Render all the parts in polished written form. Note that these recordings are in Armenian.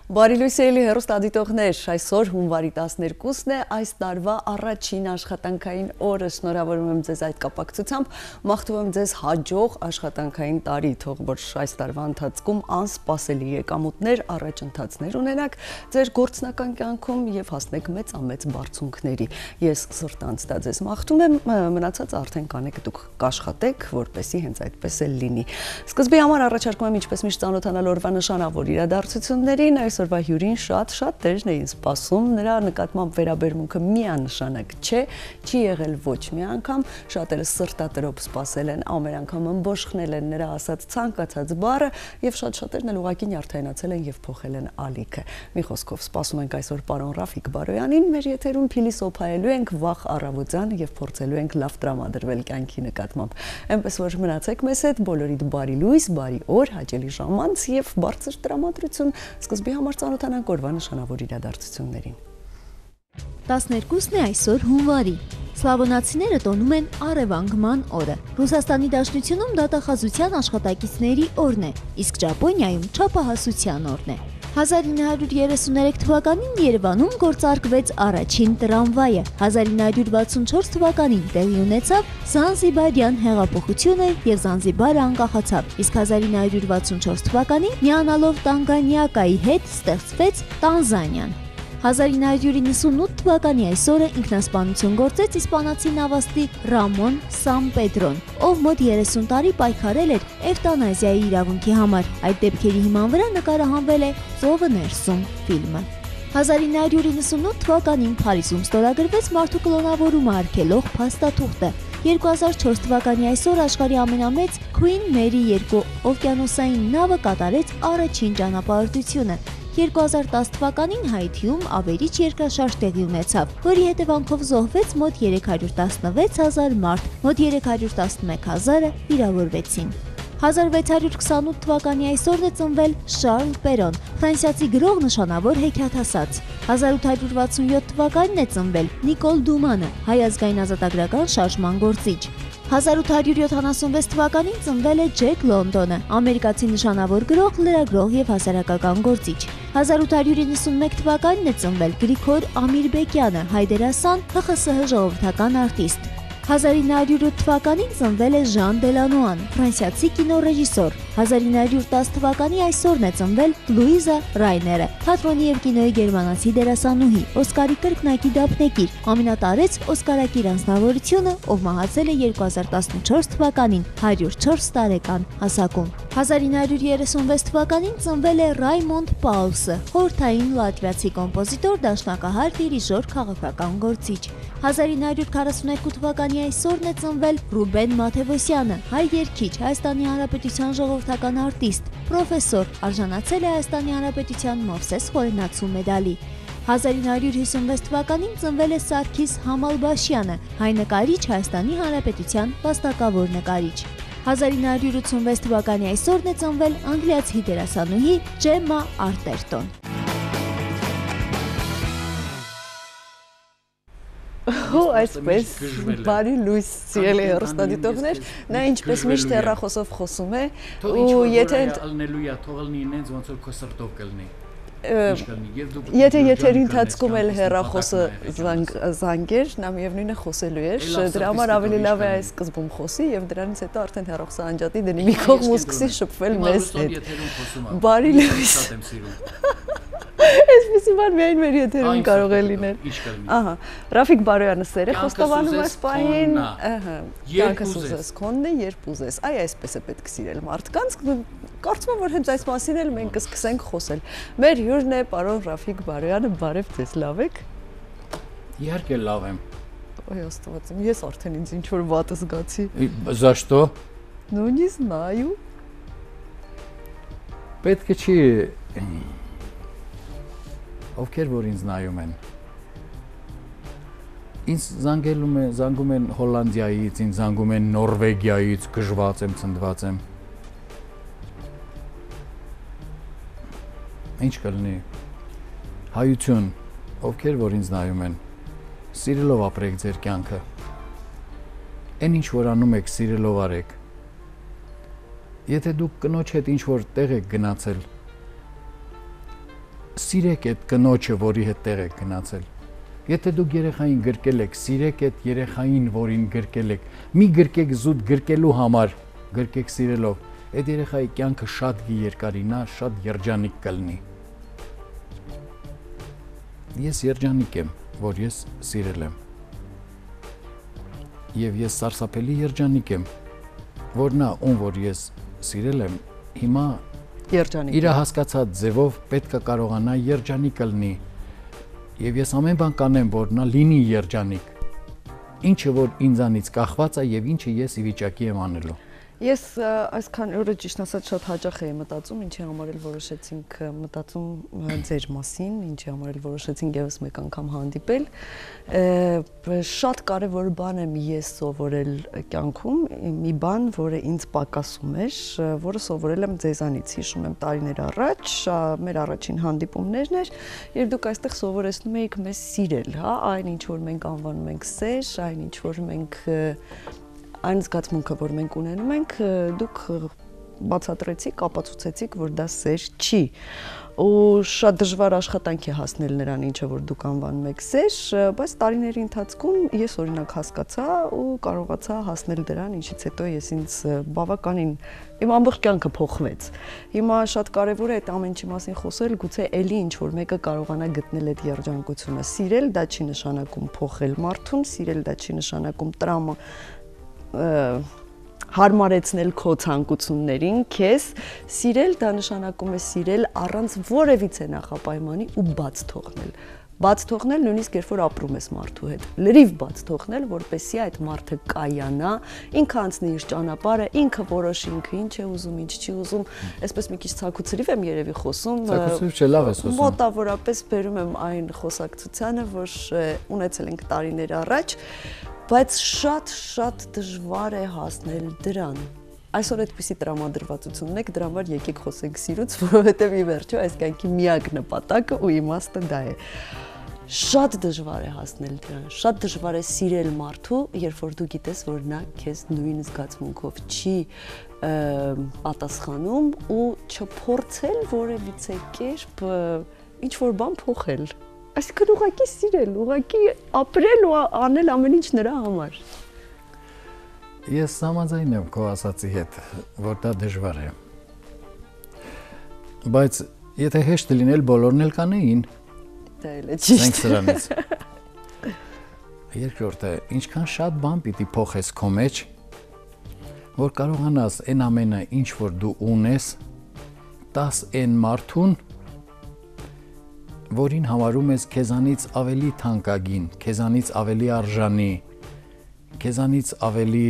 Բարի լույս ելի հեռուստադիտողներ, այսօր հունվարի 12-ն է, այս տարվա առաջին աշխատանքային օրը, շնորհավորում եմ ձեզ այդ կապակցությամբ, մաղթում եմ ձեզ հաջող աշխատանքային տարի, թող որ այս տարվա ընթացքում անսպասելի եկամուտներ, առաջընթացներ ունենաք ձեր գործնական կյանքում եւ հասնեք մեծամեծ բարձունքների։ Ես սրտանց դա ձեզ մաղթում եմ, մնացած արդեն կանեք դուք կաշխատեք, որպեսզի հենց այդպես էլ լինի։ Սկզբի համար առաջարկում եմ ինչպես միշտ ծանոթանալ օրվա նշանավոր իրադարձություններին, այսօրվա հյուրին շատ տերերն էին սպասում, նրա նկատմամբ վերաբերմունքը միանշանակ չէ, չի եղել ոչ մի անգամ, շատերը սրտատրոփ սպասել են, ամեն անգամ ըմբոշխնել են նրա ասած ցանկացած բառը եւ շատերն էլ ուղղակի նյարդայնացել են եւ փոխել են ալիքը։ Մի խոսքով սպասում ենք այսօր պարոն Ռաֆիկ Բարոյանին, մեր եթերում փիլիսոփայելու ենք վաղ առավոտյան եւ փորձելու ենք լավ տրամադրվել կյանքի նկատմամբ։ Այնպես որ մնացեք մեզ հետ, բոլորիդ բարի լույս, բարի օր, հաճելի ժամանց եւ բարձր տրամադրություն։ Սկզբի համար ծանոթանանք օրվա նշանավոր իրադարձություններին։ 12-ն է այսօր հունվարի։ Սլավոնացիները տոնում են առևանգման օրը։ Ռուսաստանի Դաշնությունում դատախազության աշխատակիցների օրն է, իսկ Ճապոնիայում չափահասության օրն է։ 1933 թվականին Երևանում գործարկվեց առաջին տրամվայը, 1964 թվականին տեղի ունեցավ Զանզիբարյան հեղափոխությունը եւ Զանզիբարը անկախացավ, իսկ 1964 թվականին միանալով Տանգանյիկայի հետ ստեղծվեց Տանզանիան։ 1998 թվականի այսօրը ինքնասպանություն գործեց իսպանացի նավաստի Ռամոն Սամպեդրոն, ով մոտ 30 տարի պայքարել էր էվտանազիայի իրավունքի համար։ Այդ դեպքերի հիման վրա նկարահանվել է «Ծովը ներսում» ֆիլմը։ 1998 թվականին Փարիզում ստորագրվեց մարդու կլոնավորումը արգելող փաստաթուղթը։ 2004 թվականի այսօր աշխարհի ամենամեծ Queen Mary 2 օվկիանոսային նավը կատարեց առաջին ճանապարհորդությունը։ 2010 թվականին Հայիթիում ավերիչ երկրաշարժ տեղի ունեցավ, որի հետևանքով զոհվեց մոտ 316,000 մարդ, մոտ 311,000-ը վիրավորվեցին։ 1628 թվականի այսօրն է ծնվել Շարլ Պերոն, ֆրանսիացի գրող, նշանավոր հեքիաթասաց։ 1867 թվականին է ծնվել Նիկոլ Դումանը, հայ ազգային ազատագրական շարժման գործիչ։ 1876 թվականին ծնվել է Ջեք Լոնդոնը, ամերիկացի նշանավոր գրող, լրագրող եւ հասարակական գործիչ։ 1891 թվականին է ծնվել Գրիգոր Ամիրբեկյանը, հայ դերասան, ՀԽՍՀ ժողովրդական արտիստ։ 1908 թվականին ծնվել է Ժան Դելանուան, ֆրանսիացի կինոռեժիսոր։ 1910 թվականի այսօրն է ծնվել Լուիզա Ռայները, թատրոնի եւ կինոյի գերմանացի դերասանուհի, Օսկարի կրկնակի դափնեկիր, ամենատարեց օսկարակիր անձնավորությունը, ով մահացել է 2014 թվականին 104 տարեկան հասակում։ 1936 թվականին ծնվել է Ռայմոնդ Պաուսը, խորհրդային լատվիացի կոմպոզիտոր, դաշնակահար, դիրիժոր, քաղաքական գործիչ։ 1942 թվականի այսօրն է ծնվել Ռուբեն Մաթևոսյանը, հայ երգիչ, Հայաստանի Հանրապետության ժողովրդական արտիստ, պրոֆեսոր, արժանացել է Հայաստանի Հանրապետության Մովսես Խորենացու մեդալի։ 1956 թվականին ծնվել է Սարգիս Համալբաշյանը, հայ նկարիչ, Հայաստանի Հանրապետության վաստակավոր նկարիչ։ 1986 թվականի այսօրն է ծնվել անգլիացի դերասանուհի Ջեմմա Արտերտոն։ Այսպես բարի լույս սիրելի հեռուստադիտողներ, նա ինչպես միշտ հեռախոսով խոսում է ու եթե ալնելույա թողալնի ինձ ոնց որ քո սրտով կլնի։ Եթե եթերի ընթացքում էլ հեռախոսը զանգեր, նա միևնույնն է խոսելու էր, դրա համար ավելի լավ է այս սկզբում խոսի եւ դրանից հետո արդեն հեռախոսը անջատի դնի մի կողմ ու սկսի շփվել մեզ հետ։ Բարի լույս։ Այսպեսի բան միայն մեր եթերում կարող է լինել։ Ահա, Ռաֆիկ Բարոյանը սեր է խոստովանում այս պահին, կյանքս ուզես քոնն է, երբ ուզես։ Այ այսպես է պետք սիրել մարդկանց։ Կարծում եմ, որ հենց այս մասին էլ մենք կսկսենք խոսել։ Մեր հյուրն է պարոն Ռաֆիկ Բարոյանը, բարև ձեզ, լավ եք։ Իհարկե լավ եմ։ Ոյ աստված իմ, ես արդեն ինձ ինչ որ վատ զգացի։ За что? Ну не знаю։ Պետք է չի ովքեր որ ինձ նայում են։ Ինձ զանգում են Հոլանդիայից, ինձ զանգում են Նորվեգիայից, գժված եմ, ցնդված եմ։ Ինչ կլինի։ Հայություն, ովքեր որ ինձ նայում են, սիրելով ապրեք ձեր կյանքը։ Այն ինչ որ անում եք, սիրելով արեք։ Եթե դուք կնոջ հետ ինչ որ տեղ եք գնացել, սիրեք այդ կնոջը, որի հետ տեղ եք գնացել։ Եթե դուք երեխային գրկել եք, սիրեք այդ երեխային, որին գրկել եք։ Մի գրկեք զուտ գրկելու համար, գրկեք սիրելով։ Այդ երեխայի կյանքը շատ երկարինա, շատ երջանիկ կլինի։ Ես երջանիկ եմ, որ ես սիրել եմ։ Եվ ես սարսափելի երջանիկ եմ, որ նա, ում որ ես սիրել եմ, հիմա երջանիկ իր հասկացած ձևով պետք է կարողանա երջանիկ լինի։ Եվ ես ամեն բան կանեմ, որ նա լինի երջանիկ։ Ինչը որ ինձանից կախված է եւ ինչը ես ի վիճակի եմ անելու։ Ես այսքան օրը ճիշտ ասած շատ հաճախ էի մտածում, ինչի համար էլ որոշեցինք մտածում ձեր մասին, ինչի համար էլ որոշեցինք եւս մեկ անգամ հանդիպել։ Շատ կարևոր բան եմ ես սովորել կյանքում, մի բան, որը ինձ պակասում էր, որը սովորել եմ ձեզանից։ Հիշում եմ տարիներ առաջ, մեր առաջին հանդիպումներն էր, եւ դուք այստեղ սովորեցնում էիք մեզ սիրել, հա, այն ինչ որ մենք անվանում ենք սեր, այն ինչ որ մենք այն զգացմունքը, որ մենք ունենում ենք, դուք բացատրեցիք, ապացուցեցիք, որ դա սեր չի։ Ու շատ դժվար աշխատանք է հասնել նրան, ինչը որ դուք անվանում եք սեր, բայց տարիների ընթացքում ես օրինակ հասկացա ու կարողացա հասնել դրան, ինչից հետո ես ինձ բավականին իմ ամբողջ կյանքը փոխվեց։ Հիմա շատ կարևոր է այդ ամեն ինչի մասին խոսել, գուցե էլի ինչ որ մեկը կարողանա գտնել այդ երջանկությունը։ Սիրել դա չի նշանակում փոխել մարդուն, սիրել դա չի նշանակում տրամա հարմարեցնել քո ցանկություններին, քեզ սիրել դա նշանակում է սիրել առանց որևիցե նախապայմանի ու բաց թողնել։ Բաց թողնել նույնիսկ երբ որ ապրում ես մարդու հետ։ Լրիվ բաց թողնել, որպեսզի այդ մարդը կայանա, ինքը անցնի իր ճանապարհը, ինքը որոշի ինքը ինչ է ուզում, ինչ չի ուզում։ Այսպես մի քիչ ցակուցրիվ եմ երևի խոսում։ Ցակուցրիվ չէ, լավ ես խոսում։ Մոտավորապես բերում եմ այն խոսակցությանը, որ ունեցել ենք տարիներ առաջ, բայց շատ դժվար է հասնել դրան։ Այսօր այդպիսի տրամադրվածություն ունեք, դրա համար եկեք խոսենք սիրուց, որովհետև ի վերջո այս կյանքի միակ նպատակը ու իմաստը դա է։ Շատ դժվար է հասնել դրան, շատ դժվար է սիրել մարդու, երբ որ դու գիտես, որ նա քեզ նույն զգացմունքով չի պատասխանում ու չփորձել որևիցե կերպ ինչ որ բան փոխել։ Այսինքն ուղղակի սիրել, ուղղակի ապրել ու անել ամեն ինչ նրա համար։ Ես համաձայն եմ քո ասացի հետ, որ դա դժվար է։ Բայց եթե հեշտ լինել, բոլորն էլ կանեին։ Դա էլ է ճիշտ։ Մենք սրանից։ Երկրորդը, ինչքան շատ բան պիտի փոխես քո մեջ, որ կարողանաս այն ամենը, ինչ որ դու ունես, տաս այն մարդուն, որին համարում ես քեզանից ավելի թանկագին, քեզանից ավելի արժանի, քեզանից ավելի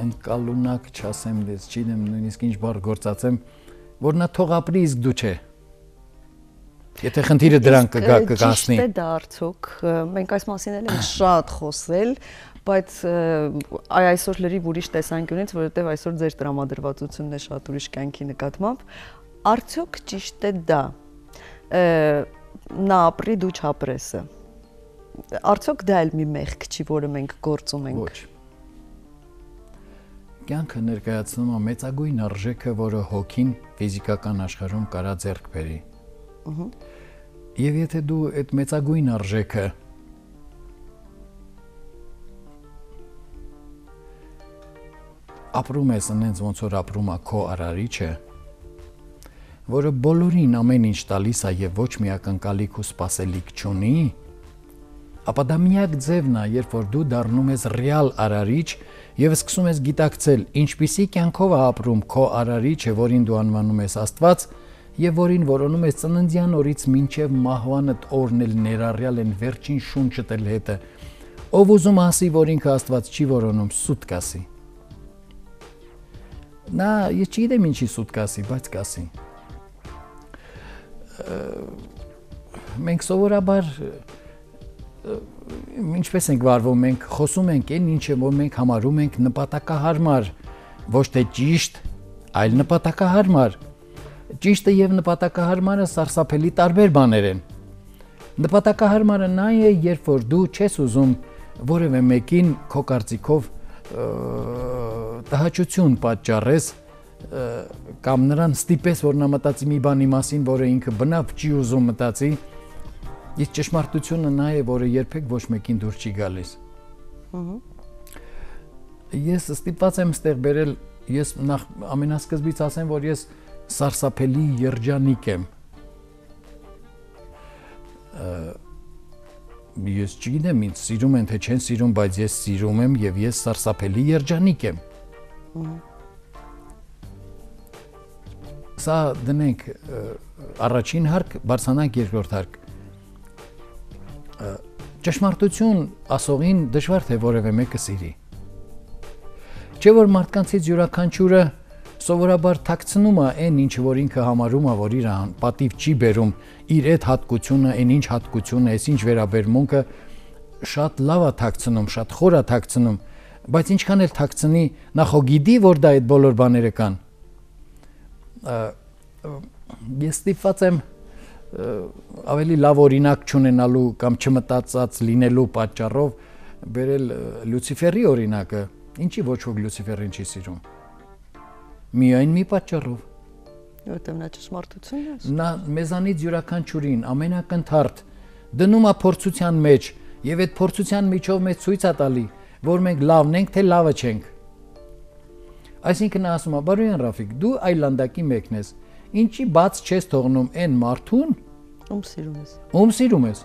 ընկալունակ չասեմ, դες չգիտեմ նույնիսկ ինչ բառ գործածեմ, որ նա թող ապրի, իսկ դու չէ։ Եթե խնդիրը դրան կգասնի։ Ճիշտ է դա արդյոք, մենք այս մասին էլ ենք շատ խոսել, բայց այսօր լրիվ ուրիշ տեսանկյունից, որովհետև այսօր ձեր տրամադրվածությունն է շատ ուրիշ կյանքի նկատմամբ, արդյոք ճիշտ է դա։ Նա ապրի, դու չապրեսը։ Արդյոք դա էլ մի մեղք չի, որը մենք գործում ենք։ Ոչ։ Կյանքը ներկայացնում է մեծագույն արժեքը, որը հոգին ֆիզիկական աշխարհում կարա ձեռք բերի։ Եվ եթե դու այդ մեծագույն արժեքը ապրում ես այնպես ոնց որ ապրում է քո արարիչը, որը բոլորին ամեն ինչ տալիս է եւ ոչ մի ակնկալիք ու սպասելիք չունի, ապա դա միակ ձևն է, երբ որ դու դառնում ես ռեալ արարիչ եւ սկսում ես գիտակցել, ինչպիսի կյանքով է ապրում քո արարիչը, որին դու անվանում ես Աստված, եւ որին որոնում ես ծննդյան օրից մինչեւ մահվանդ օրն էլ ներառյալ են վերջին շունչդ էլ հետը։ Ով ուզում ասի, որ ինքը Աստված չի որոնում, սուտ կասի։ Նա ես չգիտեմ ինչի սուտ կասի, բայց կասի։ Մենք սովորաբար ինչպես ենք վարվում, մենք խոսում ենք այն ինչը որ մենք համարում ենք նպատակահարմար, ոչ թե ճիշտ, այլ նպատակահարմար։ Ճիշտը եւ նպատակահարմարը սարսափելի տարբեր բաներ են։ Նպատակահարմարը նա է, երբ որ դու չես ուզում որևէ մեկին քո կարծիքով տհաճություն պատճառես, կամ նրան ստիպես, որ նա մտածի մի բանի մասին, որը ինքը բնավ չի ուզում մտածի, իսկ ճշմարտությունը նա է, որը երբեք ոչ մեկին դուր չի գալիս։ Ես ստիպված եմ ստեղ բերել, ես նախ ամենասկզբից ասեմ, որ ես սարսափելի երջանիկ եմ։ Ես չգիտեմ, ինձ սիրում են թե չեն սիրում, բայց ես սիրում եմ եւ ես սարսափելի երջանիկ եմ։ Սա դնենք առաջին հարկ, բարձրանանք երկրորդ հարկ։ Ճշմարտություն ասողին դժվար թե որևէ մեկը սիրի։ Չէ որ մարդկանցից յուրաքանչյուրը սովորաբար թաքցնում է այն ինչը որ ինքը համարում է, որ իր պատիվ չի բերում, իր այդ հատկությունը, այն ինչ հատկությունը, այս ինչ վերաբերմունքը շատ լավ է թաքցնում, շատ խոր է թաքցնում, բայց ինչքան էլ թաքցնի, նա խո գիտի, որ դա այդ բոլոր բաները կան։ Ես ստիպված եմ ավելի լավ օրինակ չունենալու կամ չմտածած լինելու պատճառով բերել Լյուցիֆերի օրինակը, ինչի ոչ ոք Լյուցիֆերին չի սիրում։ Միայն մի պատճառով։ Որտեղ նա ճշմարտությունն է։ Նա մեզանից յուրաքանչյուրին ամենակնդարդ դնում է փորձության մեջ եւ այդ փորձության միջով մեզ ցույց է տալի, որ մենք լավն ենք, թե լավը չենք։ Այսինքն նա ասում է, բարոյան Ռաֆիկ, դու այլանդակի մեկն ես, ինչի բաց չես թողնում այն մարդուն, ում սիրում ես։ Ում սիրում ես։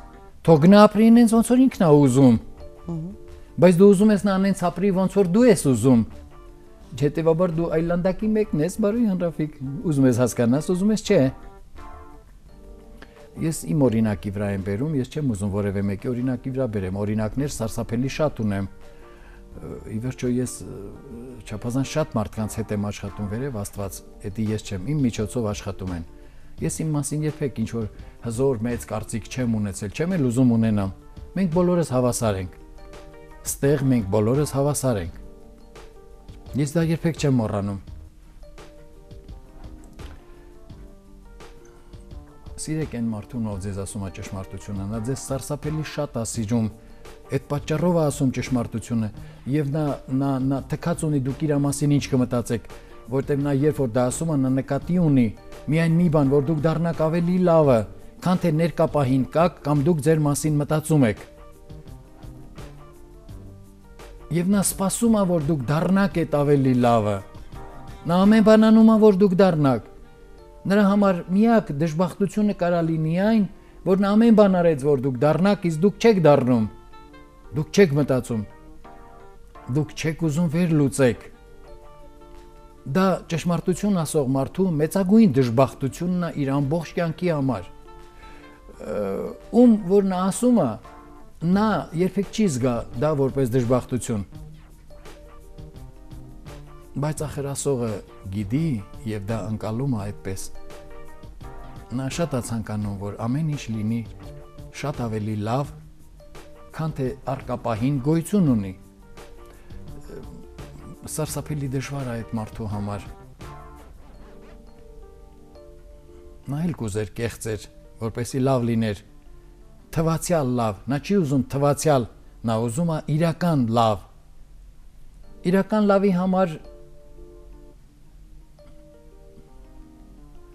Թող գնա ապրի ինձ ոնց որ ինքն է ուզում։ Բայց դու ուզում ես նա անենց ապրի ոնց որ դու ես ուզում։ Հետևաբար դու այլանդակի մեկն ես, բարոյան Ռաֆիկ, ուզում ես հասկանաս, ուզում ես չէ։ Ես իմ օրինակի վրա եմ բերում, ես չեմ ուզում որևէ մեկի օրինակի վրա բերեմ, օրինակներ սարսափելի շատ ունեմ։ Ի վերջո ես չափազանց շատ մարդկանց հետ եմ աշխատում, վերև Աստված, դա ես չեմ, իմ միջոցով աշխատում են։ Ես իմ մասին երբեք ինչ որ հզոր մեծ կարծիք չեմ ունեցել, չեմ էլ ուզում ունենամ։ Մենք բոլորս հավասար ենք։ Ստեղ մենք բոլորս հավասար ենք։ Ես դա երբեք չեմ մոռանում։ Սիրեք այն մարդուն, ով ձեզ ասում է ճշմարտությունը, նա ձեզ սարսափելի շատ է սիրում, այդ պատճառով է ասում ճշմարտությունը, եւ նա թքած ունի դուք իր մասին ինչ կմտածեք, որտեղ նա երբ որ դա ասում է, նա նկատի ունի միայն մի բան, որ դուք դառնաք ավելի լավը, քան թե ներկա պահին կաք կամ դուք ձեր մասին մտածում եք։ Եվ նա սպասում է, որ դուք դառնաք այդ ավելի լավը։ Նա ամեն բան անում է, որ դուք դառնաք։ Նրա համար միակ դժբախտությունը կարա լինի այն, որ նա ամեն բան արեց, որ դուք դառնաք, իսկ դուք չեք դառնում։ Դուք չեք մտածում։ Դուք չեք ուզում վերլուծեք։ Դա ճշմարտություն ասող մարդու մեծագույն դժբախտությունն է իր ամբողջ կյանքի համար։ Ում որ նա ասում է, նա երբեք չի զգա դա որպես դժբախտություն։ Բայց ախր ասողը գիտի եւ դա ընկալում է այդպես։ Նա շատ է ցանկանում, որ ամեն ինչ լինի շատ ավելի լավ, քան թե արկապահին գոյություն ունի։ Սարսափելի դժվար է այդ մարդու համար։ Նա էլ կուզեր կեղծեր, որպեսի լավ լիներ, թվացյալ լավ, նա չի ուզում թվացյալ, նա ուզում է իրական լավ։ Իրական լավի համար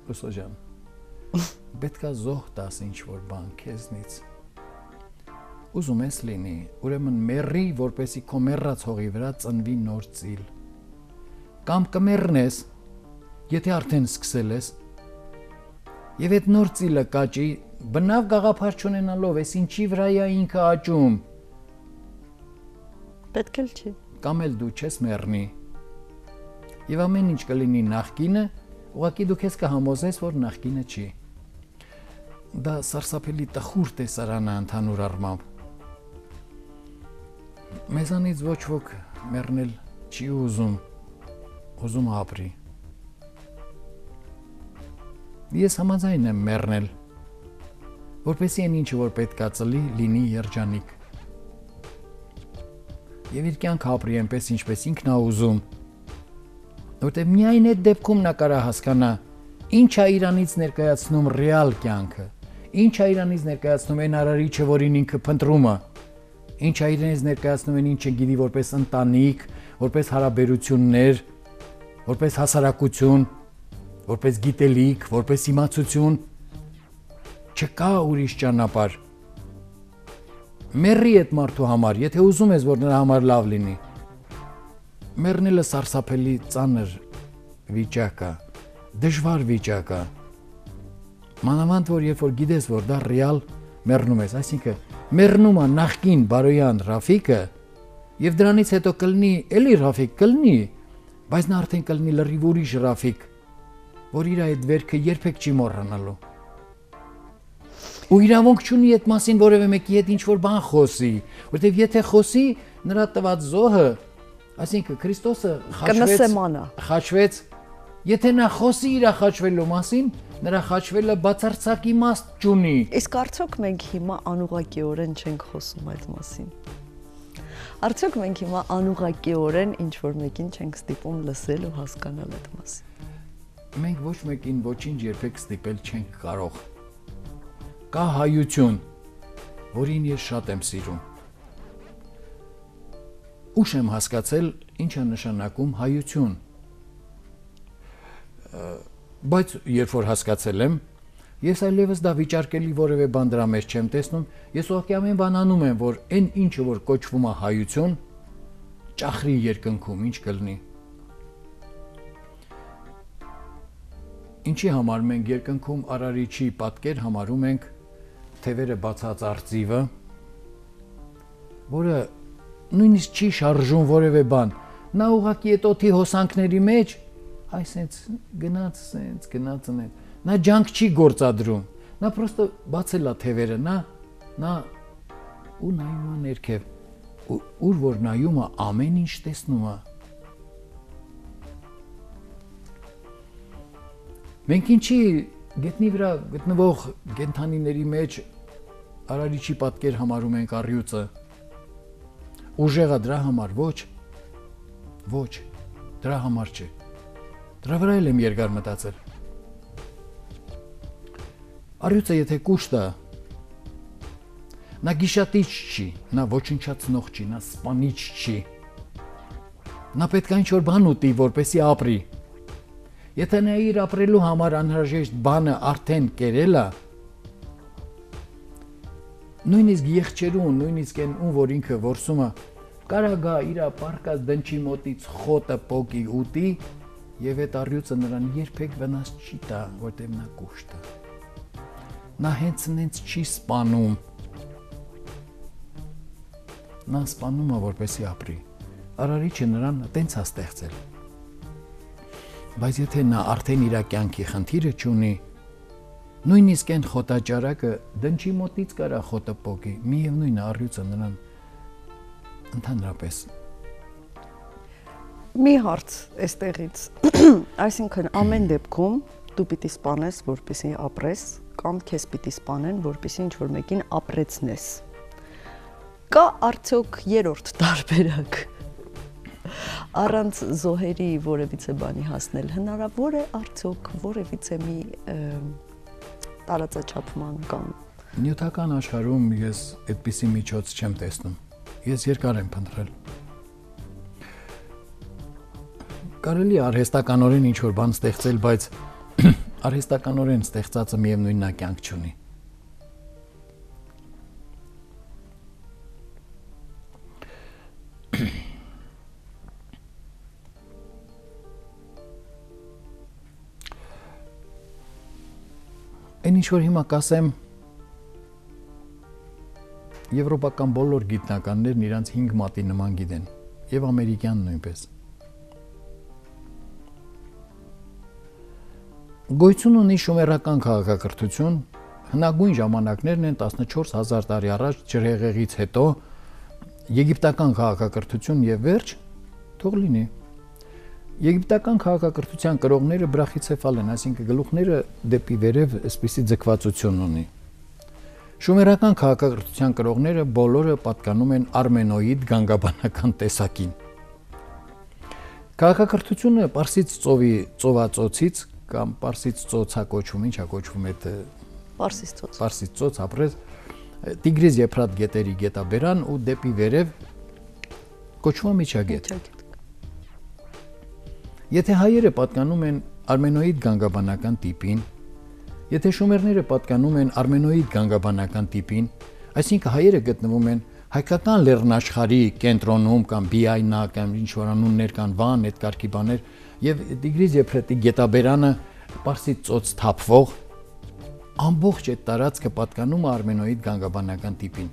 Ռուսո ջան, պետք է զոհ տաս ինչ-որ բան քեզնից։ Ուզում ես լինի, ուրեմն մեռի, որպեսի քո մեռած հողի վրա ծնվի նոր ծիլ։ Կամ կմեռնես, եթե արդեն սկսել ես, եւ այդ նոր ծիլը կաճի, բնավ գաղափար չունենալով, ես ինչի վրա է ինքը աճում։ Պետք էլ չի։ Կամ էլ դու չես մեռնի։ Եվ ամեն ինչ կլինի նախկինը, ուղղակի դու քեզ կհամոզես, որ նախկինը չի։ Դա սարսափելի տխուր տեսարան է ընդհանուր առմամբ։ Մեզանից ոչ ոք մեռնել չի ուզում, ուզում ապրի։ Ես համաձայն եմ մեռնել, որպեսզի այն ինչը որ պետք է ծլի, լինի երջանիկ։ Եվ իր կյանքը ապրի այնպես, ինչպես ինքն է ուզում, որտեղ միայն այդ դեպքում նա կարա հասկանա, ինչ է իրանից ներկայացնում ռեալ կյանքը, ինչ է իրանից ներկայացնում այն արարիչը, որին ինքը փնտրում է, ինչ է իրանից ներկայացնում այն ինչը գիտի որպես ընտանիք, որպես հարաբերություններ, որպես հասարակություն, որպես գիտելիք, որպես իմացություն, չկա ուրիշ ճանապարհ։ Մեռի այդ մարդու համար, եթե ուզում ես, որ նրա համար լավ լինի։ Մեռնելը սարսափելի ծանր վիճակ է, դժվար վիճակ է։ Մանավանդ որ երբ որ գիտես, որ դա ռեալ մեռնում ես, այսինքն մեռնում է նախկին բարոյան Ռաֆիկը, եւ դրանից հետո կլինի էլի Ռաֆիկ կլինի, բայց նա արդեն կլինի լրիվ ուրիշ Ռաֆիկ, որ իր այդ վերքը երբեք չի մոռանալու։ Ու իրավունք չունի այդ մասին որևէ մեկի հետ ինչ-որ բան խոսի, որտեվ եթե խոսի, նրա տված զոհը, այսինքն Քրիստոսը խաչվեց, եթե նա խոսի իր խաչվելու մասին, նրա խաչվելը բացարձակ իմաստ չունի։ Իսկ արդյոք մենք հիմա անուղղակիորեն չենք խոսում այդ մասին։ Արդյոք մենք հիմա անուղղակիորեն ինչ-որ մեկին չենք ստիպում լսել ու հասկանալ այդ մասին։ Մենք ոչ մեկին ոչինչ երբեք ստիպել չենք կարող։ Կա հայություն, որին ես շատ եմ սիրում։ Ուշ եմ հասկացել, ինչ է նշանակում հայություն։ Բայց երբ որ հասկացել եմ, ես այլևս դա վիճարկելի որևէ բան դրա մեջ չեմ տեսնում, ես ուղղակի ամեն բան անում եմ, որ այն ինչը որ կոչվում է հայություն, ճախրի երկնքում ինչ կլինի։ Ինչի համար մենք երկնքում Արարիչի պատկեր համարում ենք թևերը բացած արծիվը, որը նույնիսկ չի շարժում որևէ բան, նա ուղղակի այդ օդի հոսանքների մեջ այսենց գնաց, նա ջանք չի գործադրում, նա պրոստը բացել է թևերը, նա ու նայում է ներքև, ուր որ նայում է ամեն ինչ տեսնում է։ Մենք ինչի գետնի վրա գտնվող կենդանիների մեջ Արարիչի պատկեր համարում ենք առյուծը, ուժեղը դրա համար ոչ, դրա համար չէ, դրա վրա էլ եմ երկար մտածել։ Առյուծը եթե կուշտ է, նա գիշատիչ չի, նա ոչնչացնող չի, նա սպանիչ չի, նա պետք է ինչ-որ բան ուտի, որպեսզի ապրի։ Եթե նա իր ապրելու համար անհրաժեշտ բանը արդեն կերել է, նույնիսկ եղջերուն, նույնիսկ այն ում որ ինքը որսում է, կարա գա իր պարկած դնչի մոտից խոտը պոկի ուտի եւ այդ առյուծը նրան երբեք վնաս չի տա, որտեղ նա կուշտ է։ Նա հենց նենց չի սպանում։ Նա սպանում է որպեսզի ապրի։ Արարիչը նրան տենց է ստեղծել։ Բայց եթե նա արդեն իր կյանքի խնդիրը չունի, նույնիսկ այն խոտաճարակը դնչի մոտից կարա խոտը պոկի, միևնույն առյուծը նրան ընդհանրապես։ Մի հարց էստեղից, այսինքն ամեն դեպքում դու պիտի սպանես, որպեսզի ապրես, կամ քեզ պիտի սպանեն, որպեսզի ինչ-որ մեկին ապրեցնես։ Կա արդյոք երրորդ տարբերակ։ Առանց զոհերի որևիցե բանի հասնել հնարավոր է արդյոք որևիցե մի տարածաչափման կամ նյութական աշխարհում ես այդպիսի միջոց չեմ տեսնում։ Ես երկար եմ փնտրել։ Կարելի է արհեստականորեն ինչ-որ բան ստեղծել, բայց արհեստականորեն ստեղծածը միևնույնն է կյանք չունի։ Այն ինչ որ հիմա կասեմ, եվրոպական բոլոր գիտնականներն իրանց 5 մատի նման գիտեն, եւ ամերիկյան նույնպես։ Գոյություն ունի շումերական քաղաքակրթություն, հնագույն ժամանակներն են 14000 տարի առաջ ջրհեղեղից հետո եգիպտական քաղաքակրթություն եւ վերջ, թող լինի։ Եգիպտական քաղաքակրթության կրողները բրախիցեֆալ են, այսինքն գլուխները դեպի վերև այսպիսի ձգվածություն ունի։ Շումերական քաղաքակրթության կրողները բոլորը պատկանում են արմենոիդ գանգաբանական տեսակին։ Քաղաքակրթությունը Պարսից ծովի ծովածոցից կամ Պարսից ծոցա կոչվում, ինչա կոչվում այդ Պարսից ծոց ապրես Տիգրիզ Եփրատ գետերի գետաբերան ու դեպի վերև կոչվում է միջագետ։ Եթե հայերը պատկանում են արմենոիդ գանգաբանական տիպին, եթե շումերները պատկանում են արմենոիդ գանգաբանական տիպին, այսինքն հայերը գտնվում են հայկական լեռնաշխարհի կենտրոնում կամ Բիայնա կամ ինչ-որ անուններ կան, Վան, այդ կարգի բաներ, եւ Տիգրիզ Եփրետի գետաբերանը Պարսից ծոց թափվող ամբողջ այդ տարածքը պատկանում է արմենոիդ գանգաբանական տիպին,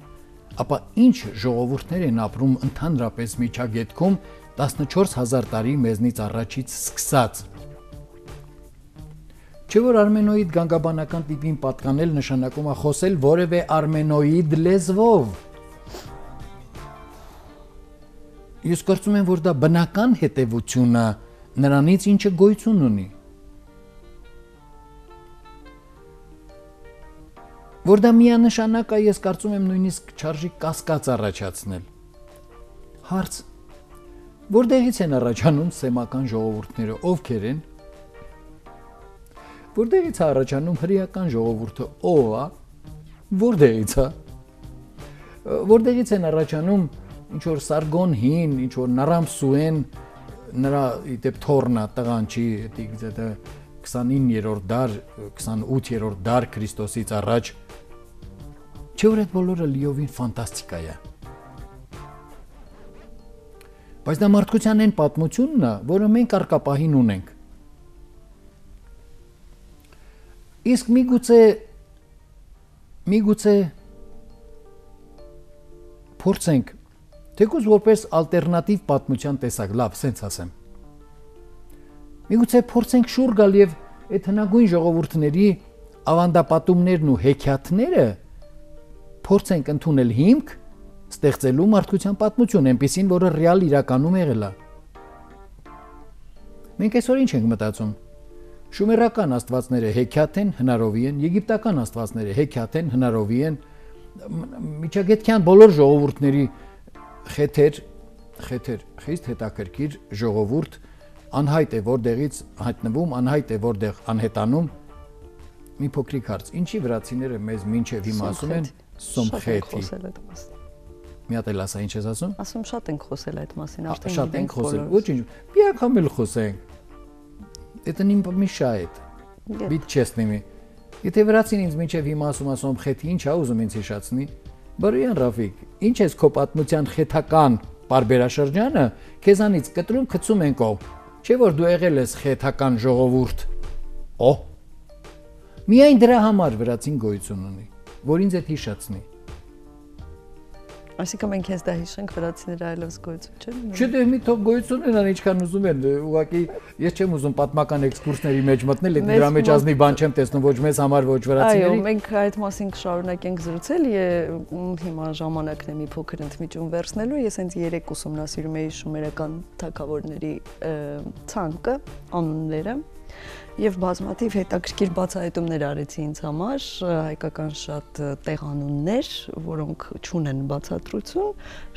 ապա ինչ ժողովուրդներ են ապրում ընդհանրապես միջագետքում 14000 տարի մեզնից առաջից սկսած։ Չէ՞ որ արմենոիդ գանգաբանական տիպին պատկանել նշանակում է խոսել որևէ արմենոիդ լեզվով։ Ես կարծում եմ, որ դա բնական հետևություն է նրանից, ինչը գոյություն ունի։ Որ դա միանշանակ է, ես կարծում եմ նույնիսկ չարժի կասկած առաջացնել։ Հարց. որտեղից են առաջանում սեմական ժողովուրդները, ովքեր են։ Որտեղից է առաջանում հրեական ժողովուրդը, ով է, որտեղից է։ Որտեղից են առաջանում ինչ որ Սարգոն հին, ինչ որ Նարամ Սուեն, նրա իդեպ թորնա տղան չի, դա 29-րդ դար, 28-րդ դար Քրիստոսից առաջ։ Չէ՞ որ այդ բոլորը լիովին ֆանտաստիկա է։ Բայց դա մարդկության այն պատմությունն է, որը մենք առկապահին ունենք։ Իսկ միգուցե փորձենք թեկուզ որպես ալտերնատիվ պատմության տեսակ, լավ, սենց ասեմ։ Միգուցե փորձենք շուռ գալ եւ այդ հնագույն ժողովուրդների ավանդապատումներն ու հեքիաթները փորձենք ընդունել հիմք ստեղծելու մարդկության պատմություն, այնպեսին, որը ռեալ իրականում եղել է։ Մենք այսօր ինչ ենք մտածում։ Շումերական աստվածները հեքիաթ են, հնարովի են, եգիպտական աստվածները հեքիաթ են, հնարովի են, միջագետքյան բոլոր ժողովուրդների խեթեր, խիստ հետաքրքիր ժողովուրդ, անհայտ է որտեղից հայտնվում, անհայտ է որտեղ անհետանում։ Մի փոքրիկ հարց, ինչի վրացիները մեզ մինչև հիմա ասում են Սոմխեթի։ Մի հատ էլ ասա, ինչ ես ասում։ Ասում շատ ենք խոսել այդ մասին, արդեն շատ ենք խոսել, ոչինչ, մի անգամ էլ խոսենք։ Это не помешает. Быть честными. Եթե վրացին ինձ մինչև հիմա ասում է Սոմխեթի, ինչ է ուզում ինձ հիշացնի։ Բարոյան Ռաֆիկ, ինչ ես քո պատմության խեթական բարբերաշրջանը, քեզանից կտրում գցում են կողմ։ Չէ՞ որ դու եղել ես խեթական ժողովուրդ։ Օ։ Միայն դրա համար վրացին գոյություն ունի, որ ինձ այդ հիշացնի։ Այսինքն մենք հենց դա հիշենք, վրացիները այլևս գոյություն չեն ունենում։ Չէ, դե մի թող գոյություն ունենան, ինչքան ուզում են, ուղղակի ես չեմ ուզում պատմական էքսկուրսների մեջ մտնել, այդ դրա մեջ ազնի բան չեմ տեսնում ոչ մեզ համար, ոչ վրացիների։ Այո, մենք այդ մասին կշարունակենք զրուցել, հիմա ժամանակն է մի փոքր ընդմիջում վերցնելու, ես հենց 3 ուսումնասիրում էի շումերական թագավորների ցանկը, անունները եւ բազմաթիվ հետաքրքիր բացահայտումներ արեցի ինձ համար, հայկական շատ տեղանուններ, որոնք չունեն բացատրություն,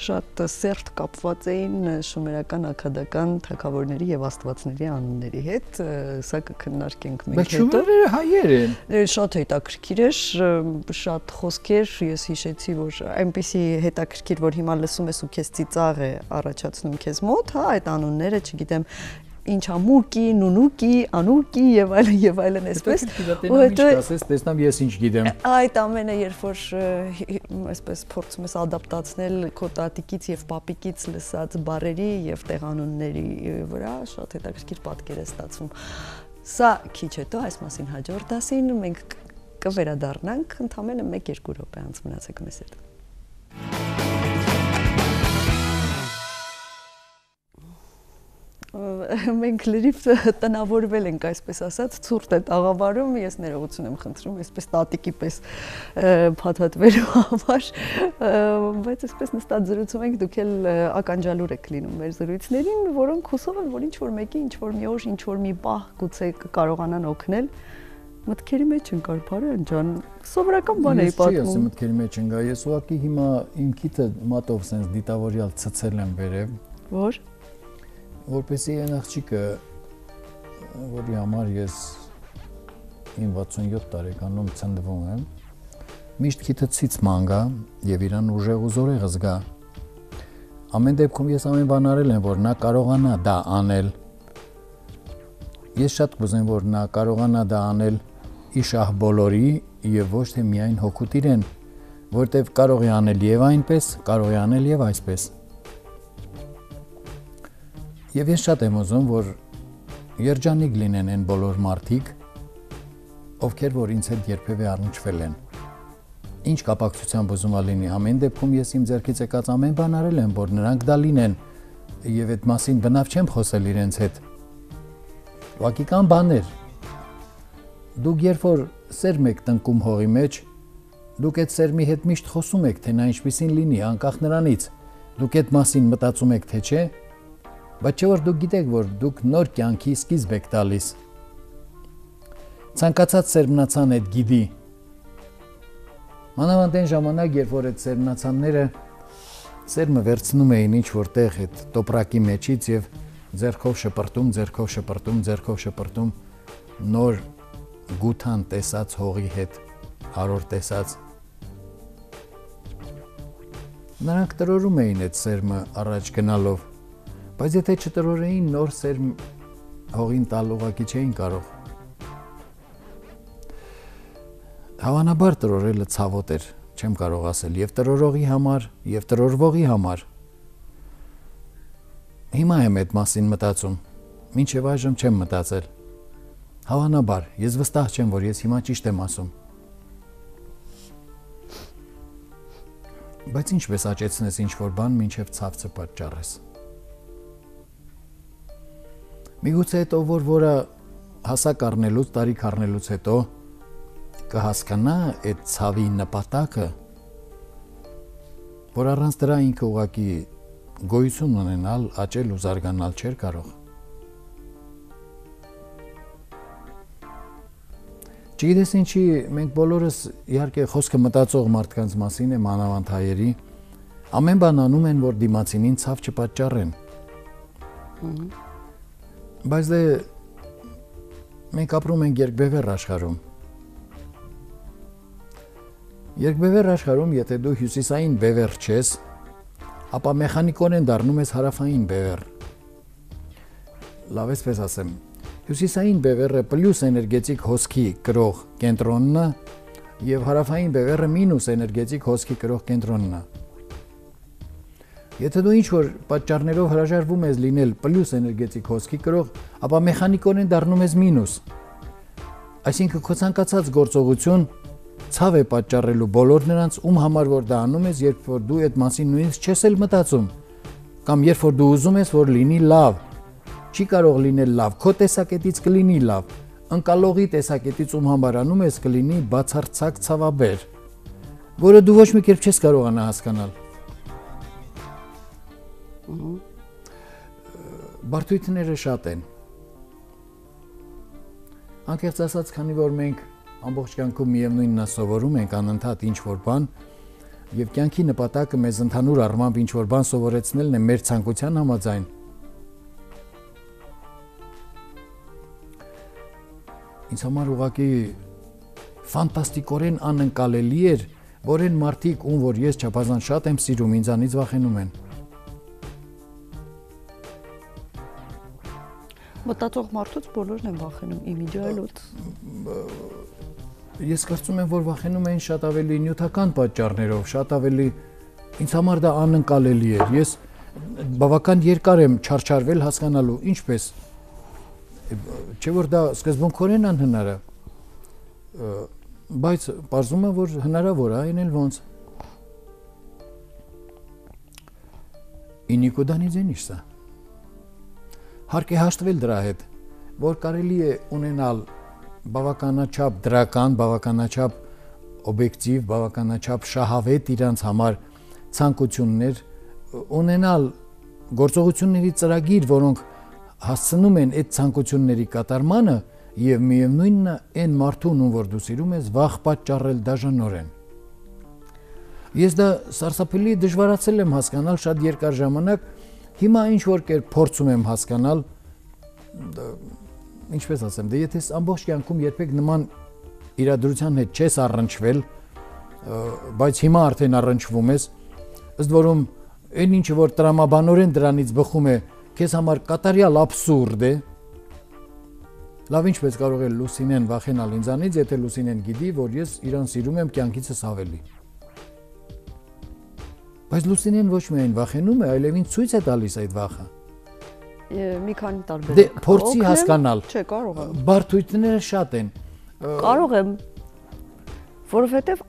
շատ սերտ կապված էին շումերական աքադական թագավորների եւ աստվածների անունների հետ, սա կքննարկենք մենք հետո։ Բայց շումերները հայեր են։ Շատ հետաքրքիր էր, շատ խոսքեր, ես հիշեցի, որ այնպեսի հետաքրքիր, որ հիմա լսում ես ու քեզ ծիծաղ է առաջացնում քեզ մոտ, հա, այդ անունները, չգիտեմ, ինչ ամուկի, նունուկի, անուկի եւ այլն այսպես։ Ու հետո ասես, տեսնամ ես ինչ գիտեմ։ Այդ ամենը երբ որ այսպես փորձում ես ադապտացնել քո տատիկից եւ պապիկից լսած բառերի եւ տեղանունների վրա, շատ հետաքրքիր պատկեր է ստացվում։ Սա քիչ հետո այս մասին հաջորդ դասին մենք կվերադառնանք, ընդամենը 1-2 րոպե անց մնացեք մեզ հետ։ Մենք լրիվ տնավորվել ենք, այսպես ասած, ցուրտ է տաղավարում, ես ներողություն եմ խնդրում, այսպես տատիկի պես փաթաթվելու համար, բայց այսպես նստած զրուցում ենք, դուք էլ ականջալուր եք լինում մեր զրույցներին, որոնք հուսով եմ, որ ինչ-որ մեկի, ինչ-որ մի օր, ինչ-որ մի պահ գուցե կարողանան օգնել։ Մտքերի մեջ ընկար, Փարյան ջան, սովորական բան էի պատմում։ Ես մտքերի մեջ ընկա, ես ուղղակի հիմա իմ քիթը մատով sense դիտավորյալ ցցել եմ վերև։ Որ որպեսզի այն աղջիկը, որի համար ես իմ 67 տարեկանում ցնդվում եմ, միշտ քիթը ցից ման գա եւ իրան ուժեղ ու զորեղ զգա։ Ամեն դեպքում ես ամեն բան արել եմ, որ նա կարողանա դա անել։ ես շատ կուզեմ, որ նա կարողանա դա անել իշահ բոլորի եւ ոչ թե միայն հոգուտ իրեն, որտեվ կարող է անել եւ այնպես, կարող է անել եւ այսպես։ Եվ ես շատ եմ ուզում, որ երջանիկ լինեն այն բոլոր մարդիկ, ովքեր որ ինձ հետ երբևէ առնչվել են։ Ինչ կապակցությամբ ուզում լինի, ամեն դեպքում ես իմ ձեռքից եկած ամեն բան արել եմ, որ նրանք դա լինեն, եւ այդ մասին բնավ չեմ խոսել իրենց հետ։ Ուղղակի կան բաներ։ Դուք երբ որ սերմ եք տնկում հողի մեջ, դուք այդ սերմի հետ միշտ խոսում եք, թե նա ինչպեսին լինի, անկախ նրանից, դուք այդ մասին մտածում եք, թե չէ, բայց չէ որ դուք գիտեք, որ դուք նոր կյանքի սկիզբ եք տալիս։ Ցանկացած սերմնացան այդ գիդի։ Մանավանդ այն ժամանակ, երբ որ այդ սերմնացանները սերմը վերցնում էին ինչ որտեղ այդ տոպրակի մեջից եւ ձեռքով շպրտում, նոր գութան տեսած հողի հետ, հարոր տեսած։ Նրանք տրորում էին այդ սերմը առաջ գնալով, բայց եթե չտրորեին, նոր սերմ հողին տալ ուղղակի չէին կարող։ Հավանաբար տրորելը ցավոտ էր, չեմ կարող ասել, եւ տրորողի համար, եւ տրորվողի համար։ Հիմա եմ այդ մասին մտածում, մինչեւ այժմ չեմ մտածել։ Հավանաբար, ես վստահ չեմ, որ ես հիմա ճիշտ եմ ասում։ Բայց ինչպես աճեցնես ինչ-որ բան, մինչեւ ցավը պատճառես։ Միգուցե այդ ով որը հասակ առնելուց, տարիք առնելուց հետո կհասկանա այդ ցավի նպատակը, որ առանց դրա ինքը ուղղակի գոյություն ունենալ, աճել ու զարգանալ չէր կարող։ Չգիտես ինչի, մենք բոլորս իհարկե խոսքը մտածող մարդկանց մասին է, մանավանդ հայերի, ամեն բան անում են, որ դիմացինին ցավ չպատճառեն։ Բայց դե մենք ապրում ենք երկբևեռ աշխարհում։ Երկբևեռ աշխարհում, եթե դու հյուսիսային բևեռ չես, ապա մեխանիկորեն դառնում ես հարավային բևեռ։ Լավ էսպես ասեմ, հյուսիսային բևեռը պլյուս էներգետիկ հոսքի կրող կենտրոնն է եւ հարավային բևեռը մինուս էներգետիկ հոսքի կրող կենտրոնն է։ Եթե դու ինչ-որ պատճառներով հրաժարվում ես լինել պլյուս էներգետիկ հոսքի կրող, ապա մեխանիկորեն դառնում ես մինուս։ Այսինքն քո ցանկացած գործողություն ցավ է պատճառելու բոլոր նրանց, ում համար որ դա անում ես, երբ որ դու այդ մասին նույնիսկ չես էլ մտածում, կամ երբ որ դու ուզում ես, որ լինի լավ, չի կարող լինել լավ, քո տեսակետից կլինի լավ, ընկալողի տեսակետից ում համար անում ես կլինի բացարձակ ցավաբեր, որը դու ոչ մի կերպ չես կարողանա հասկանալ։ Բարդությունները շատ են։ Անկեղծ ասած, քանի որ մենք ամբողջ կյանքում միևնույնն է սովորում ենք անընդհատ ինչ-որ բան, եւ կյանքի նպատակը մեզ ընդհանուր առմամբ ինչ-որ բան սովորեցնելն է մեր ցանկության համաձայն։ Ինձ համար ուղղակի ֆանտաստիկորեն անընկալելի էր, որ այն մարդիկ, ում որ ես չափազանց շատ եմ սիրում, ինձանից վախենում են։ Մտածող մարդուց բոլորն են վախենում, իմիջիալուց։ Ես կարծում եմ, որ վախենում են շատ ավելի նյութական պատճառներով, շատ ավելի ինձ համար դա անընկալելի էր։ Ես բավական երկար եմ չարչարվել հասկանալու ինչպես, չէ որ դա սկզբունքորեն անհնար է, բայց պարզվում է, որ հնարավոր է, այն էլ ոնց։ И никуда не денешься։ Հարկ է հաշտվել դրա հետ, որ կարելի է ունենալ բավականաչափ դրական, բավականաչափ օբյեկտիվ, բավականաչափ շահավետ իրանց համար ցանկություններ, ունենալ գործողությունների ծրագիր, որոնք հասցնում են այդ ցանկությունների կատարմանը եւ միևնույնն է այն մարդուն, ում որ դու սիրում ես, վախ պատճառել դաժանորեն։ Ես դա սարսափելի դժվարացել եմ հասկանալ շատ երկար ժամանակ, հիմա ինչ որ կերպ փորձում եմ հասկանալ, ինչպես ասեմ, դե եթե ամբողջ կյանքում երբեք նման իրադրության հետ չես առնչվել, բայց հիմա արդեն առնչվում ես, ըստ որում այն ինչը որ տրամաբանորեն դրանից բխում է, քեզ համար կատարյալ աբսուրդ է, Լավ, ինչպես կարող է Լուսինեն վախենալ ինձանից, եթե Լուսինեն գիտի, որ ես իրան սիրում եմ կյանքիցս ավելի։ Բայց Լուսինեն ոչ միայն վախենում է, այլև ինձ ցույց է տալիս այդ վախը։ Մի քանի տարբեր։ Դե փորձի հասկանալ։ Չէ, կարող եմ։ Բարդությունները շատ են։ Կարող եմ, որովհետև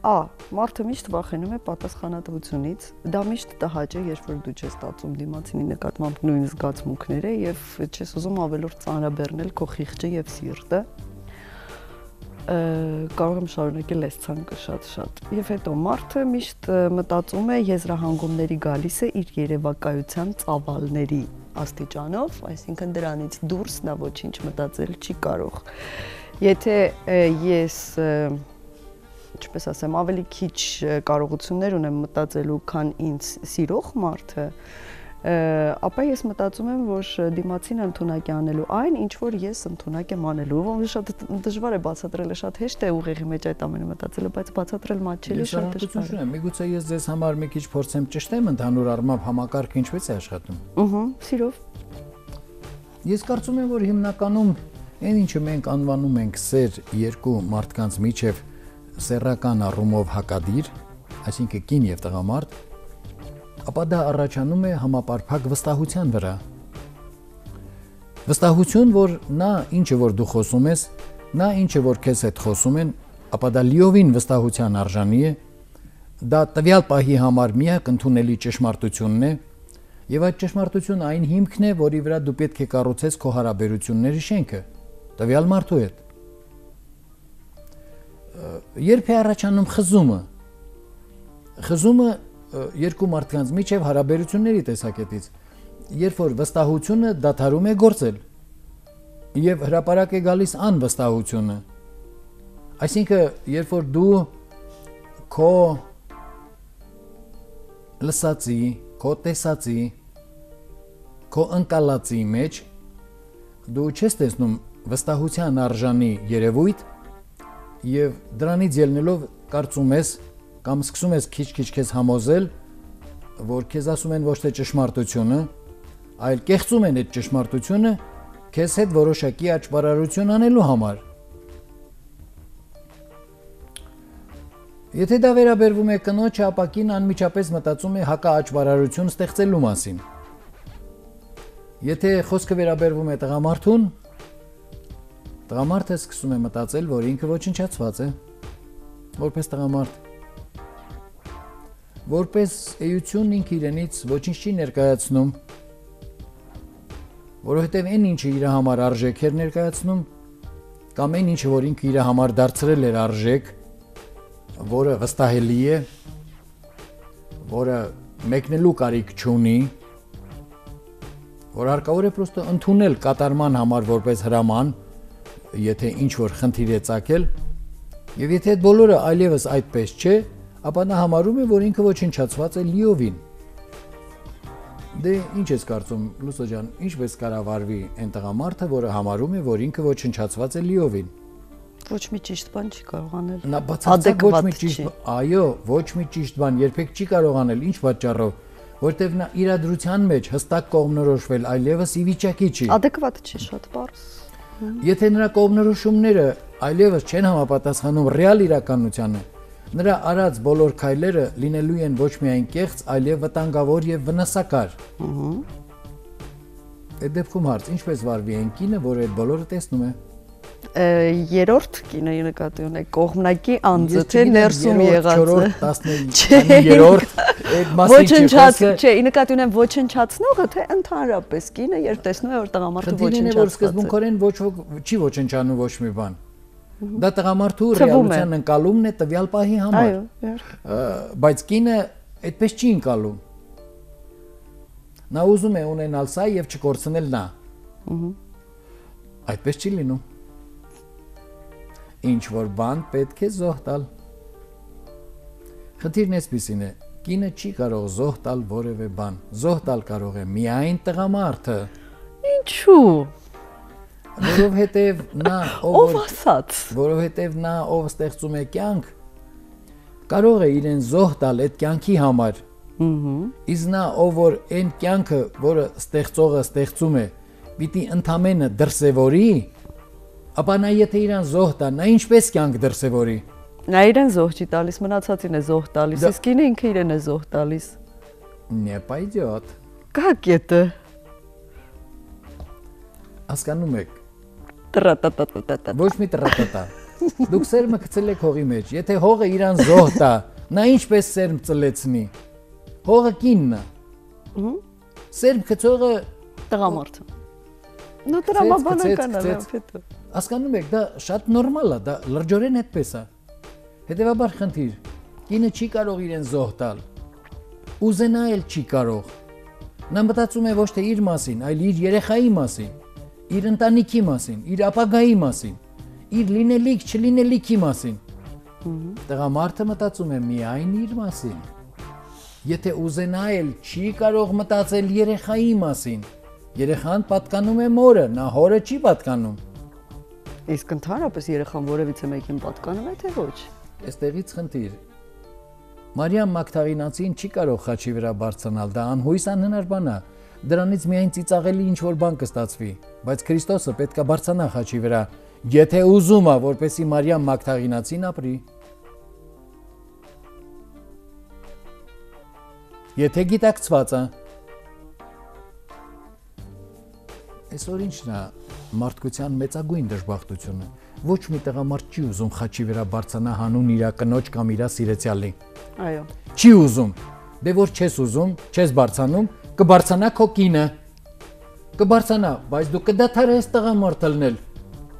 մարդը միշտ վախենում է պատասխանատվությունից, դա միշտ տհաճ է, երբ որ դու չես ստացում դիմացինի նկատմամբ նույն զգացմունքները եւ չես ուզում ավելորդ ծանրաբեռնել քո խիղճը եւ սիրտը։ Կարող եմ շարունակել այս ցանկը շատ։ Եվ հետո մարդը միշտ մտածում է եզրահանգումների գալիս է իր երևակայության ծավալների աստիճանով, այսինքն դրանից դուրս նա ոչինչ մտածել չի կարող։ Եթե ես ինչպես ասեմ, ավելի քիչ կարողություններ ունեմ մտածելու, քան ինձ սիրող մարդը, ապա ես մտածում եմ, որ դիմացինը ընդունակ է անելու այն, ինչ որ ես ընդունակ եմ անելու, ոնց շատ դժվար է բացատրելը, շատ հեշտ է ուղեղի մեջ այդ ամենը մտածելը, բայց բացատրել մատչելի շատ դժվար է։ Միգուցե ես ձեզ համար մի քիչ փորձեմ ճշտեմ ընդհանուր առմամբ համակարգը ինչպես է աշխատում։ Սիրով։ Ես կարծում եմ, որ հիմնականում այն ինչը մենք անվանում ենք սեր երկու մարդկանց միջև սեռական առումով հակադիր, այսինքն կին եւ տղամարդ, ապա դա առաջանում է համապարփակ վստահության վրա։ Վստահություն, որ նա ինչը որ դու խոսում ես, նա ինչը որ քեզ հետ խոսում են, ապա դա լիովին վստահության արժանի է, դա տվյալ պահի համար միակ ընդունելի ճշմարտությունն է, եւ այդ ճշմարտությունը այն հիմքն է, որի վրա դու պետք է կառուցես քո հարաբերությունների շենքը, տվյալ մարդու հետ։ Երբ է առաջանում խզումը։ Խզումը երկու մարդկանց միջև հարաբերությունների տեսակետից, երբ որ վստահությունը դադարում է գործել եւ հրապարակ է գալիս անվստահությունը։ Այսինքն, երբ որ դու քո լսածի, քո տեսածի, քո ընկալածի մեջ դու չես տեսնում վստահության արժանի երևույթ եւ դրանից ելնելով կարծում ես կամ սկսում ես քիչ-քիչ քեզ համոզել, որ քեզ ասում են ոչ թե ճշմարտությունը, այլ կեղծում են այդ ճշմարտությունը քեզ հետ որոշակի աճբարարություն անելու համար։ Եթե դա վերաբերվում է կնոջը, ապա կինն անմիջապես մտածում է հակաաճբարարություն ստեղծելու մասին։ Եթե խոսքը վերաբերվում է տղամարդուն, տղամարդը սկսում է մտածել, որ ինքը ոչնչացված է, որպես տղամարդ։ Որպես էություն ինքը իրենից ոչինչ չի ներկայացնում, որովհետև այն ինչը իր համար արժեք էր ներկայացնում, կամ այն ինչը որ ինքը իր համար դարձրել էր արժեք, որը վստահելի է, որը մեկնելու կարիք չունի, որ հարկավոր է պրոստը ընդունել կատարման համար որպես հրաման, եթե ինչ որ խնդիր է ծագել, եւ եթե այդ բոլորը այլևս այդպես չէ, ապա նա համարում է, որ ինքը ոչնչացված է լիովին։ Դե ինչ ես կարծում, Լուսո ջան, ինչպես կառավարվի այն տղամարդը, որը համարում է, որ ինքը ոչնչացված է լիովին։ Ոչ մի ճիշտ բան չի կարող անել։ Նա բացարձակ ոչ մի ճիշտ, այո, ոչ մի ճիշտ բան երբեք չի կարող անել, ինչ պատճառով, որտեղ նա իրադրության մեջ հստակ կողմնորոշվել այլևս ի վիճակի չի։ Adekvat չի, շատ բարձ։ Եթե նրա կողմնորոշումները այլևս չեն համապատասխանում ռեալ իրականությանը, նրա արած բոլոր քայլերը լինելու են ոչ միայն կեղծ, այլև վտանգավոր եւ վնասակար։ Այդ դեպքում հարց, ինչպես վարվի այն կինը, որը այդ բոլորը տեսնում է։ Երրորդ կինը նկատի ունեք կողմնակի անձը, թե ներսում եղածը։ 4-13-րդ այդ մասին չի։ Չէ, նկատի ունեմ ոչնչացնողը, թե ընդհանրապես կինը, երբ տեսնում է, որ տղամարդը ոչնչացված է։ Սկզբունքորեն ոչ ոք չի ոչնչանում ոչ մի բան։ Դա տղամարդու ռեալության ընկալումն է տվյալ պահի համար։ Այո, իհարկե։ Բայց կինը այդպես չի ընկալում։ Նա ուզում է ունենալ սա եւ չկորցնել նա։ Այդպես չի լինում։ Ինչ որ բան պետք է զոհ տալ։ Խնդիրն էսպիսին է, կինը չի կարող զոհ տալ որևէ բան։ Զոհ տալ կարող է միայն տղամարդը։ Ինչու՞։ Որովհետև նա ով ասաց, որովհետև նա ով ստեղծում է կյանք, կարող է իրեն զոհ տալ այդ կյանքի համար։ Իսկ նա ով որ այն կյանքը, որը ստեղծողը ստեղծում է, պիտի ընդամենը դրսևորի, ապա նա եթե իրան զոհ տա, նա ինչպես կյանք դրսևորի։ Նա իրեն զոհ չի տալիս, մնացածին է զոհ տալիս, իսկ ինքը իրեն է զոհ տալիս։ Не пойдет։ Как это? Հասկանում եք։ Տրա-տա-տա-տա-տա։ Ոչ մի տրատատա։ Դուք սերմը գցել եք հողի մեջ։ Եթե հողը իրան զոհ տա, նա ինչպես սերմ ծլեցնի։ Հողը կինն է։ Սերմ գցողը տղամարդը։ Ну տրամաբանական է, ապետը։ Հասկանում եք, դա շատ նորմալ է, դա լրջորեն այդպես է։ Հետևաբար խնդիր, կինը չի կարող իրեն զոհ տալ։ Ուզենալ չի կարող։ Նա մտածում է ոչ թե իր մասին, այլ իր երեխայի մասին, իր ընտանիքի մասին, իր ապագայի մասին, իր լինելիք, չլինելիքի մասին։ Տղամարդը մտածում է միայն իր մասին։ Եթե ուզենալ չի կարող մտածել երեխայի մասին, երեխան պատկանում է մորը, նա հորը չի պատկանում։ Իսկ ընդհանրապես երեխան որևիցե մեկին պատկանում է, թե ոչ։ Այստեղից խնդիր։ Մարիամ Մագդաղինացին չի կարող խաչի վրա բարձրանալ, դա անհույս անհնար բան է։ Դրանից միայն ծիծաղելի ինչ որ բան կստացվի, բայց Քրիստոսը պետք է բարձրանա խաչի վրա, եթե ուզում է, որպեսզի Մարիամ Մագդաղինացին ապրի։ Եթե գիտակցված է։ Այսօր ինչն է մարդկության մեծագույն դժբախտությունը։ Ոչ մի տղամարդ չի ուզում խաչի վրա բարձրանա հանուն իր կնոջ կամ իր սիրեցյալի։ Այո։ Չի ուզում։ Դե որ չես ուզում, չես բարձանում, կբարձանա քո կինը։ Կբարձանա, բայց դու կդադարես տղամարդ լնել։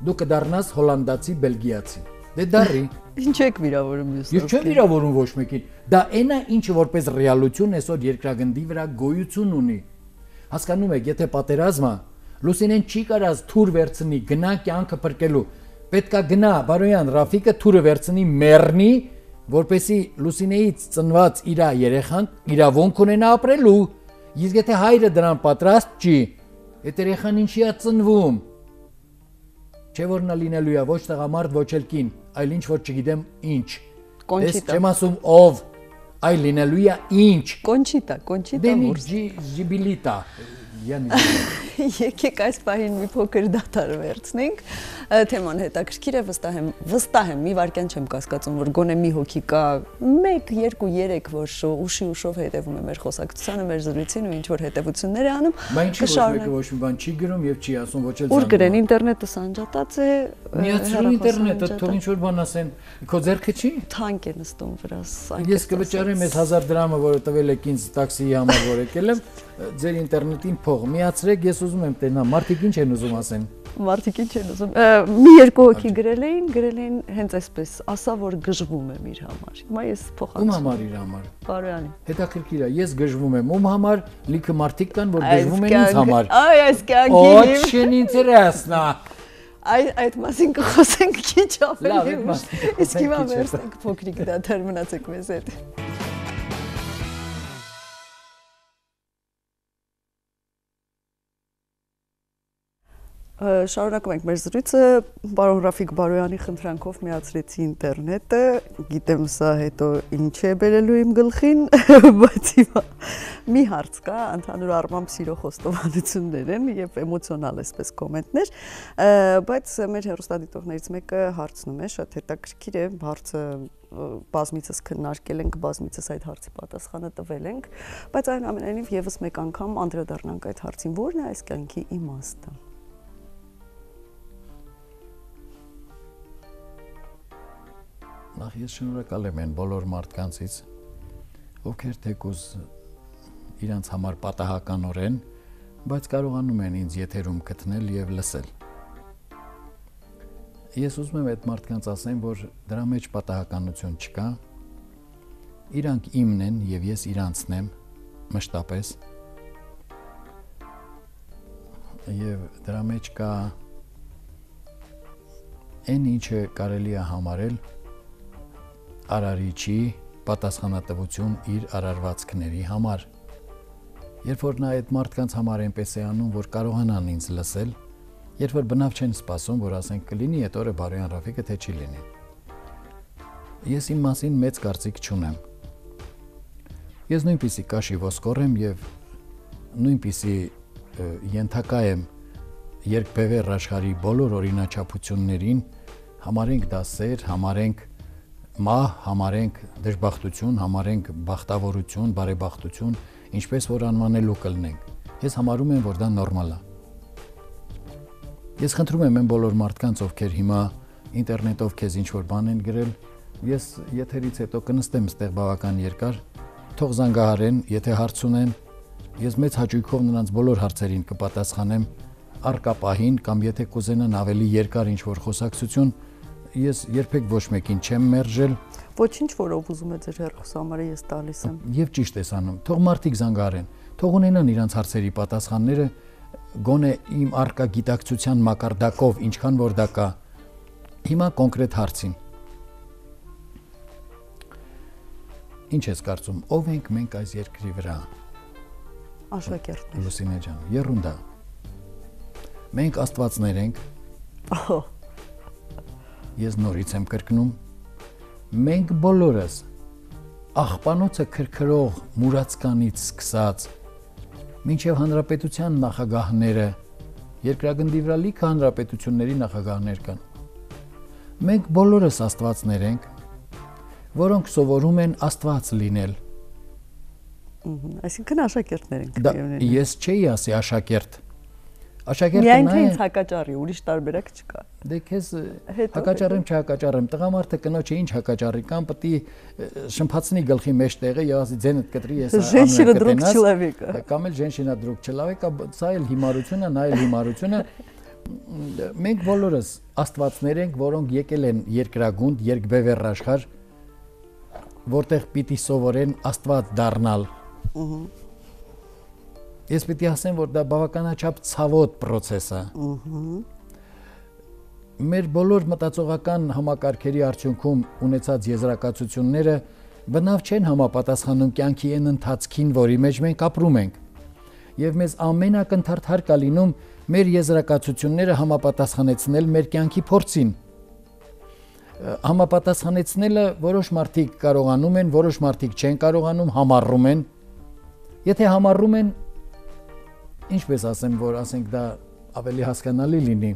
Դու կդառնաս հոլանդացի, բելգիացի։ Դե դարի։ Ինչ եք վիրավորում մյուսը։ Ես չեմ վիրավորում ոչ մեկին։ Դա այն է, ինչը որպես ռեալություն այսօր երկրագնդի վրա գոյություն ունի։ Հասկանում եք, եթե պատերազմը Լուսինեն չի կարած թուր վերցնի, գնա կյանքը փրկելու։ Պետքա գնա Բարոյան Ռաֆիկը թուրը վերցնի մեռնի, որպեսի Լուսինեից ծնված իր երեխան իրավունք ունենա ապրելու։ Իսկ եթե հայրը դրան պատրաստ չի, այդ երեխան ինչի է ծնվում։ Չէ որ նա լինելու է ոչ տղամարդ, ոչ էլ կին, այլ ինչ որ չգիտեմ ինչ։ Կոնչիտա։ Չեմ ասում ով, այլ լինելու է ինչ։ Կոնչիտա, մուրս։ Ջիբիլիտա։ Եկեք այս պահին մի փոքր դադար վերցնենք, թեման հետաքրքիր է, վստահ եմ, մի վարքյան չեմ կասկածում, որ գոնե մի հոգի կա, 1, 2, 3, որ ուշի ուշով հետևում է մեր խոսակցությանը, մեր զրույցին ու ինչ որ հետևություններ է անում։ Բայց ինչ որ մեկը ոչ մի բան չի գրում եւ չի ասում ոչ էլ Ուր գրեն, ինտերնետը սանջատած է։ Միացրու ինտերնետը, թող ինչ որ բան ասեն, քո ձեռքը չի։ Թանկ է նստում վրաս։ Ես կվճարեմ այս 1000 դրամը, որը տվել եք ինձ տաքսիի համար, որ եկել եմ, ձեր ինտերնետին փող միացրեք, ես ուզում եմ տենա, մարդիկ ինչ են ուզում ասեն։ Մարդիկ ինչ են ուզում։ Մի երկու հոգի գրել էին հենց այսպես, ասա որ գժվում եմ իր համար։ Հիմա ես փոխանցում։ Ում համար իր համար։ Բարոյանի։ Հետաքրքիր է, ես գժվում եմ ում համար, լիքը մարդիկ կան, որ գժվում են ինձ համար։ Այ այս կյանքի։ Очень интересно։ Այդ մասին կխոսենք քիչ ավելի Լավ, ուշ։ Իսկ հիմա վերցնենք փոքրիկ դադար, մնացեք մեզ հետ։ Շարունակում ենք մեր զրույցը, պարոն Ռաֆիկ Բարոյանի խնդրանքով միացրեցի ինտերնետը, գիտեմ սա հետո ինչ է բերելու իմ գլխին, բայց հիմա մի հարց կա, ընդհանուր առմամբ սիրո խոստովանություններ են եւ էմոցիոնալ այսպես կոմենտներ, բայց մեր հեռուստադիտողներից մեկը հարցնում է, շատ հետաքրքիր է, հարցը բազմիցս քննարկել ենք, բազմիցս այդ հարցի պատասխանը տվել ենք, բայց այնուամենայնիվ եւս մեկ անգամ անդրադառնանք այդ հարցին, որն է այս կյանքի իմաստը։ Նախ ես շնորհակալ եմ այն բոլոր մարդկանցից, ովքեր թեկուզ իրանց համար պատահականորեն, բայց կարողանում են ինձ եթերում գտնել եւ լսել։ Ես ուզում եմ այդ մարդկանց ասեմ, որ դրա մեջ պատահականություն չկա։ Իրանք իմն են եւ ես իրանցն եմ մշտապես։ Եվ դրա մեջ կա այն ինչը կարելի է համարել արարիչի պատասխանատվություն իր արարվածքների համար։ Երբ որ նա այդ մարդկանց համար այնպես է անում, որ կարողանան ինձ լսել, երբ որ բնավ չեն սպասում, որ ասենք կլինի այդ օրը Բարոյան Ռաֆիկը թե չի լինի։ Ես իմ մասին մեծ կարծիք չունեմ։ Ես նույնպիսի կաշի ոսկոր եմ եւ նույնպիսի ենթակա եմ երկբևեռ աշխարհի բոլոր օրինաչափություններին, համարենք դա սեր, համարենք մահ, համարենք դժբախտություն, համարենք բախտավորություն, բարեբախտություն, ինչպես որ անվանելու կլնենք։ Ես համարում եմ, որ դա նորմալ է։ Ես խնդրում եմ այն բոլոր մարդկանց, ովքեր հիմա ինտերնետով քեզ ինչ-որ բան են գրել, ես եթերից հետո կնստեմ ստեղ բավական երկար, թող զանգահարեն, եթե հարց ունեն, ես մեծ հաճույքով նրանց բոլոր հարցերին կպատասխանեմ առկա պահին, կամ եթե կուզենան ավելի երկար ինչ-որ խոսակցություն, ես երբեք ոչ մեկին չեմ մերժել։ Ոչինչ, որով ուզում է ձեր հեռախոսամարը ես տալիս եմ։ Եվ ճիշտ ես անում։ Թող մարդիկ զանգահարեն, թող ունենան իրանց հարցերի պատասխանները, գոնե իմ առկա գիտակցության մակարդակով, ինչքան որ դա կա։ Հիմա կոնկրետ հարցին։ Ինչ ես կարծում, ով ենք մենք այս երկրի վրա։ Աշակերտներ։ Լուսինե ջան, եռունդա։ Մենք աստվածներ ենք։ Ահա։ Ես նորից եմ կրկնում։ Մենք բոլորս աղբանոցը քրքրող մուրացկանից սկսած մինչև հանրապետության նախագահները, երկրագնդի վրա լիքը հանրապետությունների նախագահներ կան։ Մենք բոլորս աստվածներ ենք, որոնք սովորում են աստված լինել։ Այսինքն աշակերտներ ենք։ Ես չէի ասի աշակերտ։ Աշակերտը միայն թե ինձ հակաճառի, ուրիշ տարբերակ չկա։ Դե քեզ հակաճառեմ, չհակաճառեմ, տղամարդը կնոջը ինչ հակաճառի, կամ պետք է շմփացնի գլխի մեջ տեղը եւ ասի ձենդ կտրի, ես Женщина друг человека։ Կամ էլ женщина друг человека, սա էլ հիմարությունը, նա էլ հիմարությունը։ Մենք բոլորս աստվածներ ենք, որոնք եկել են երկրագունդ, երկբևեռ աշխարհ, որտեղ պիտի սովորեն աստված դառնալ։ Ես պիտի ասեմ, որ դա բավականաչափ ցավոտ process է։ Մեր բոլոր մտածողական համակարգերի արդյունքում ունեցած եզրակացությունները բնավ չեն համապատասխանում կյանքի այն ընթացքին, որի մեջ մենք ապրում ենք։ Եվ մեզ ամենակնդարթար կա լինում մեր եզրակացությունները համապատասխանեցնել մեր կյանքի փորձին։ Համապատասխանեցնելը որոշ մարդիկ կարողանում են, որոշ մարդիկ չեն կարողանում, համառում են։ Եթե համառում են, ինչպես ասեմ, որ ասենք դա ավելի հասկանալի լինի։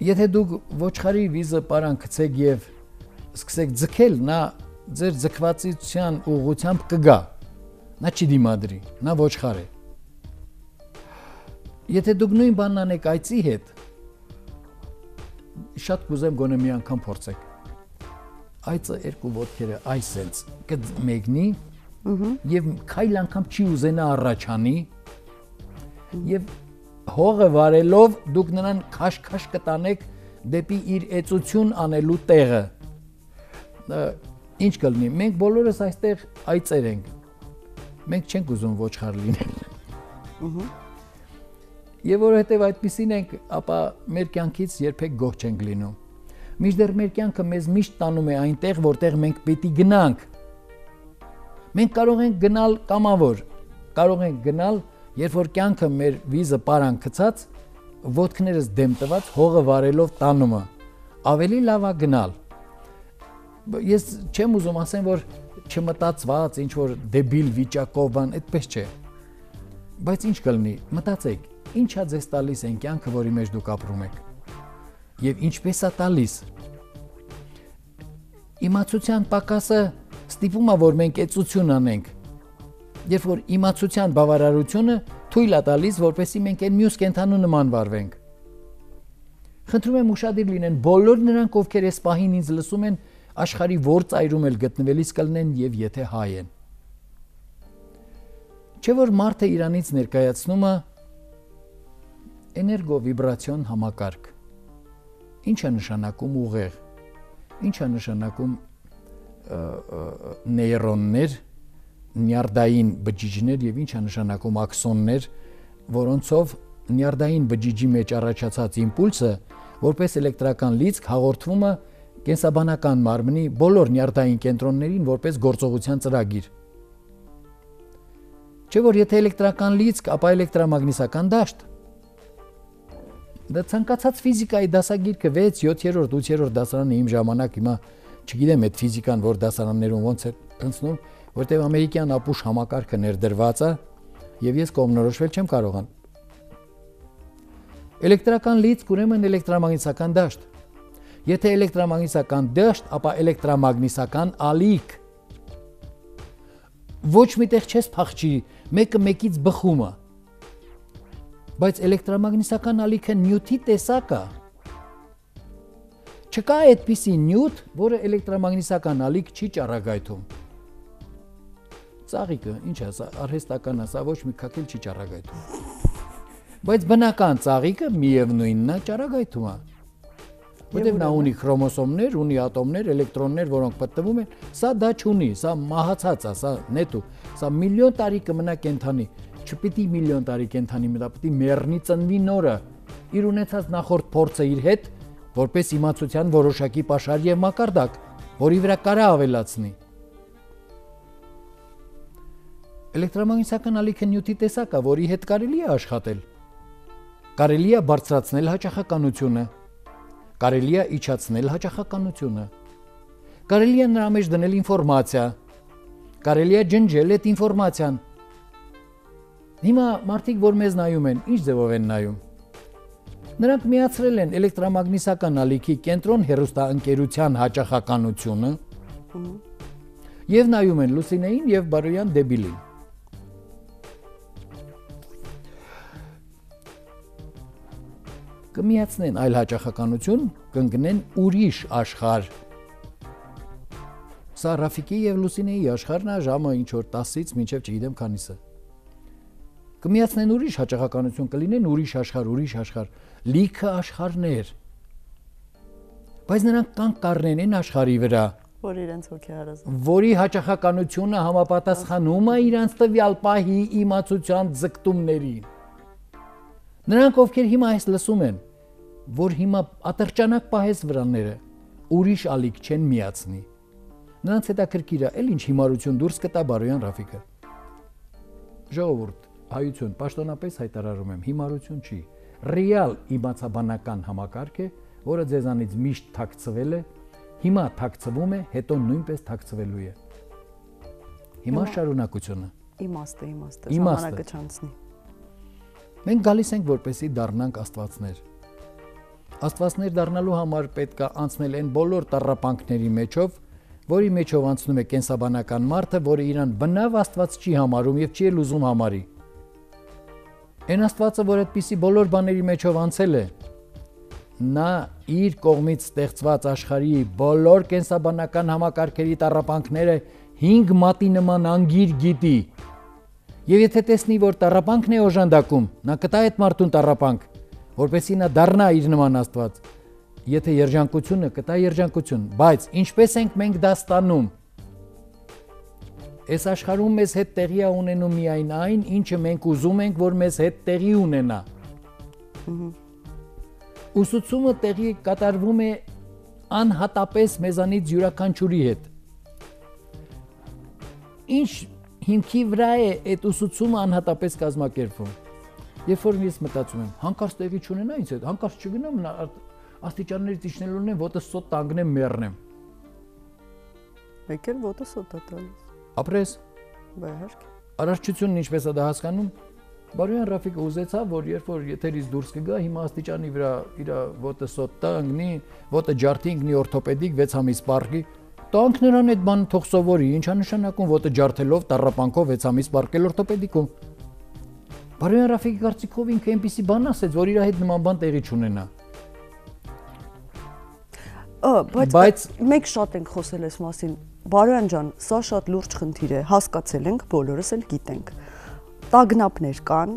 Եթե դուք ոչխարի վիզը պարան գցեք եւ սկսեք ձգել, նա ձեր ձգվածության ուղղությամբ կգա։ Նա չի դիմադրի, նա ոչխար է։ Եթե դուք նույն բանն անեք այծի հետ, շատ կուզեմ գոնե մի անգամ փորձեք։ Այծը երկու ոտքերը այսենց կմեկնի եւ քայլ անգամ չի ուզենա առաջանի եւ հողը վարելով դուք նրան քաշ-քաշ կտանեք դեպի իր էծություն անելու տեղը։ Ինչ կլինի։ Մենք բոլորս այստեղ այծեր ենք։ Մենք չենք ուզում ոչխար լինել։ Եվ որովհետև այդպիսին ենք, ապա մեր կյանքից երբեք գոհ չենք լինում։ Մինչդեռ մեր կյանքը մեզ միշտ տանում է այնտեղ, որտեղ մենք պիտի գնանք։ Մենք կարող ենք գնալ կամավոր, կարող ենք գնալ, երբ որ կյանքը մեր վիզը պարան գցած, ոտքներս դեմ տված հողը վարելով տանումը։ Ավելի լավ է գնալ։ Ես չեմ ուզում ասեմ, որ չմտածված, ինչ որ դեբիլ վիճակով բան, այդպես չէ։ Բայց ինչ կլինի, մտածեք, ինչա ձեզ տալիս այն կյանքը, որի մեջ դուք ապրում եք։ Եվ ինչպես է տալիս։ Իմացության պակասը ստիպում է, որ մենք էծություն անենք։ Երբ որ իմացության բավարարությունը թույլ է տալիս, որպեսզի մենք այն մյուս կենդանու նման վարվենք։ Խնդրում եմ ուշադիր լինեն բոլոր նրանք, ովքեր այս պահին ինձ լսում են, աշխարհի որ ծայրում էլ գտնվելիս կլինեն եւ եթե հայ են։ Չէ որ մարդը Իրանից ներկայացնում է էներգո-վիբրացիոն համակարգ։ Ինչ է նշանակում ուղեղ։ Ինչ է նշանակում նեյրոններ, նյարդային բջիջներ եւ ինչ է նշանակում աքսոններ, որոնցով նյարդային բջիջի մեջ առաջացած իմպուլսը որպես էլեկտրական լիցք հաղորդվում է կենսաբանական մարմնի բոլոր նյարդային կենտրոններին որպես գործողության ծրագիր։ Չէ որ եթե էլեկտրական լիցք, ապա էլեկտրամագնիսական դաշտ։ Դա ցանկացած ֆիզիկայի դասագիրքը 6, 7-րդ, 8-րդ դասարանը իմ ժամանակ հիմա չգիտեմ այդ ֆիզիկան որ դասարաններում ոնց է ընցնում, որտեղ ամերիկյան ապուշ համակարգը ներդրված է եւ ես կողմնորոշվել չեմ կարողան։ Էլեկտրական լիցք ուրեմն էլեկտրամագնիսական դաշտ։ Եթե էլեկտրամագնիսական դաշտ, ապա էլեկտրամագնիսական ալիք։ Ոչ միտեղ չես փախչի, մեկը մեկից բխում է։ Բայց էլեկտրամագնիսական ալիքը նյութի տեսակ է։ Չկա այդպիսի նյութ, որը էլեկտրամագնիսական ալիք չի ճառագայթում։ Ծաղիկը, ինչ է, արհեստական է, սա ոչ մի քակել չի ճառագայթում։ Բայց բնական ծաղիկը միևնույնն է ճառագայթում է։ Որտեղ նա ունի քրոմոսոմներ, ունի ատոմներ, էլեկտրոններ, որոնք պատտվում են, սա դա չունի, սա մահացած է, սա նետու, սա միլիոն տարի կմնա կենթանի, չպիտի միլիոն տարի կենթանի մնա, պիտի մեռնի, ծնվի նորը, իր ունեցած նախորդ փորձը իր հետ, որպես իմացության որոշակի պաշար եւ մակարդակ, որի վրա կարա ավելացնի։ Էլեկտրամագնիսական ալիքը նյութի տեսակ է, որի հետ կարելի է աշխատել։ Կարելի է բարձրացնել հաճախականությունը, կարելի է իջացնել հաճախականությունը, կարելի է նրա մեջ դնել ինֆորմացիա, կարելի է ջնջել այդ ինֆորմացիան։ Հիմա մարդիկ, որ մեզ նայում են, ինչ ձևով են նայում։ Նրանք միացրել են էլեկտրամագնիսական ալիքի կենտրոն հեռուստաընկերության հաճախականությունը եւ նայում են Լուսինեին եւ Բարոյան Դեբիլին։ Կմիացնեն այլ հաճախականություն, կընկնեն ուրիշ աշխարհ։ Սա Ռաֆիկի եւ Լուսինեի աշխարհն է, ժամը ինչ որ 10-ից մինչեւ չգիտեմ քանիսը։ Կմիացնեն ուրիշ հաճախականություն, կլինեն ուրիշ աշխարհ, լիքը աշխարհներ։ Բայց նրանք կան կառնեն այն աշխարհի վրա, որ իրենց հոգեհարազատ, որի հաճախականությունը համապատասխանում է իրանց տվյալ պահի իմացության ձգտումներին։ Նրանք, ովքեր հիմա այս լսում են, որ հիմա ատրճանակ պահես վրանները, ուրիշ ալիք չեն միացնի։ Նրանց հետաքրքիր է, էլ ինչ հիմարություն դուրս կտա Բարոյան Ռաֆիկը։ Ժողովուրդ, հայություն, պաշտոնապես հայտարարում եմ, հիմարություն չի։ Ռեալ իմացաբանական համակարգ է, որը ձեզանից միշտ թաքցվել է, հիմա թաքցվում է, հետո նույնպես թաքցվելու է։ Հիմա շարունակությունը։ Իմաստը, ժամանակը չանցնի։ Մենք գալիս ենք, որպեսզի դառնանք աստվածներ։ Աստվածներ դառնալու համար պետք է անցնել այն բոլոր տառապանքների մեջով, որի մեջով անցնում է կենսաբանական մարդը, որը իրան բնավ աստված չի համարում եւ չի էլ ուզում համարի։ Այն աստվածը, որ այդպիսի բոլոր բաների մեջով անցել է, նա իր կողմից ստեղծված աշխարհի բոլոր կենսաբանական համակարգերի տառապանքները 5 մատի նման անգիր գիտի։ Եվ եթե տեսնի, որ տառապանքն է օժանդակում, նա կտա այդ մարդուն տառապանք, որպեսզի նա դառնա իր նման աստված։ Եթե երջանկությունը, կտա երջանկություն, բայց ինչպես ենք մենք դա ստանում։ Այս աշխարհում մեզ հետ տեղի է ունենում միայն այն, ինչը մենք ուզում ենք, որ մեզ հետ տեղի ունենա։ Ուսուցումը տեղի կատարվում է անհատապես մեզանից յուրաքանչյուրի հետ։ Ինչ հիմքի վրա է այդ ուսուցումը անհատապես կազմակերպվում։ Երբ որ ես մտածում եմ, հանկարծ տեղի չունենա ինձ հետ, հանկարծ չգնամ աստիճաններից իջնելուն եմ, ոտը սոտ տանգնեմ, մեռնեմ։ Մեկ էլ ոտը սոտ է տալիս։ Ապրես։ Բա իհարկե։ Արարչությունն ինչպես է դա հասկանում։ Բարոյան Ռաֆիկը ուզեցավ, որ երբ որ եթերից դուրս կգա, հիմա աստիճանի վրա իր ոտը սոտ տանգնի, ոտը ջարդի ընկնի օրթոպեդիկ 6 ամիս պարկի, տանք նրան այդ բանը թող սովորի, ինչա նշանակում ոտը ջարդելով, տառապանքով 6 ամիս պարկել օրթոպեդիկում։ Բարոյան Ռաֆիկի կարծիքով ինքը այնպիսի բան ասեց, որ իր հետ նման բան տեղի չունենա։ Բայց մենք շատ ենք խոսել այս մասին։ Բարոյան ջան, սա շատ լուրջ խնդիր է, հասկացել ենք, բոլորս էլ գիտենք։ Տագնապներ կան,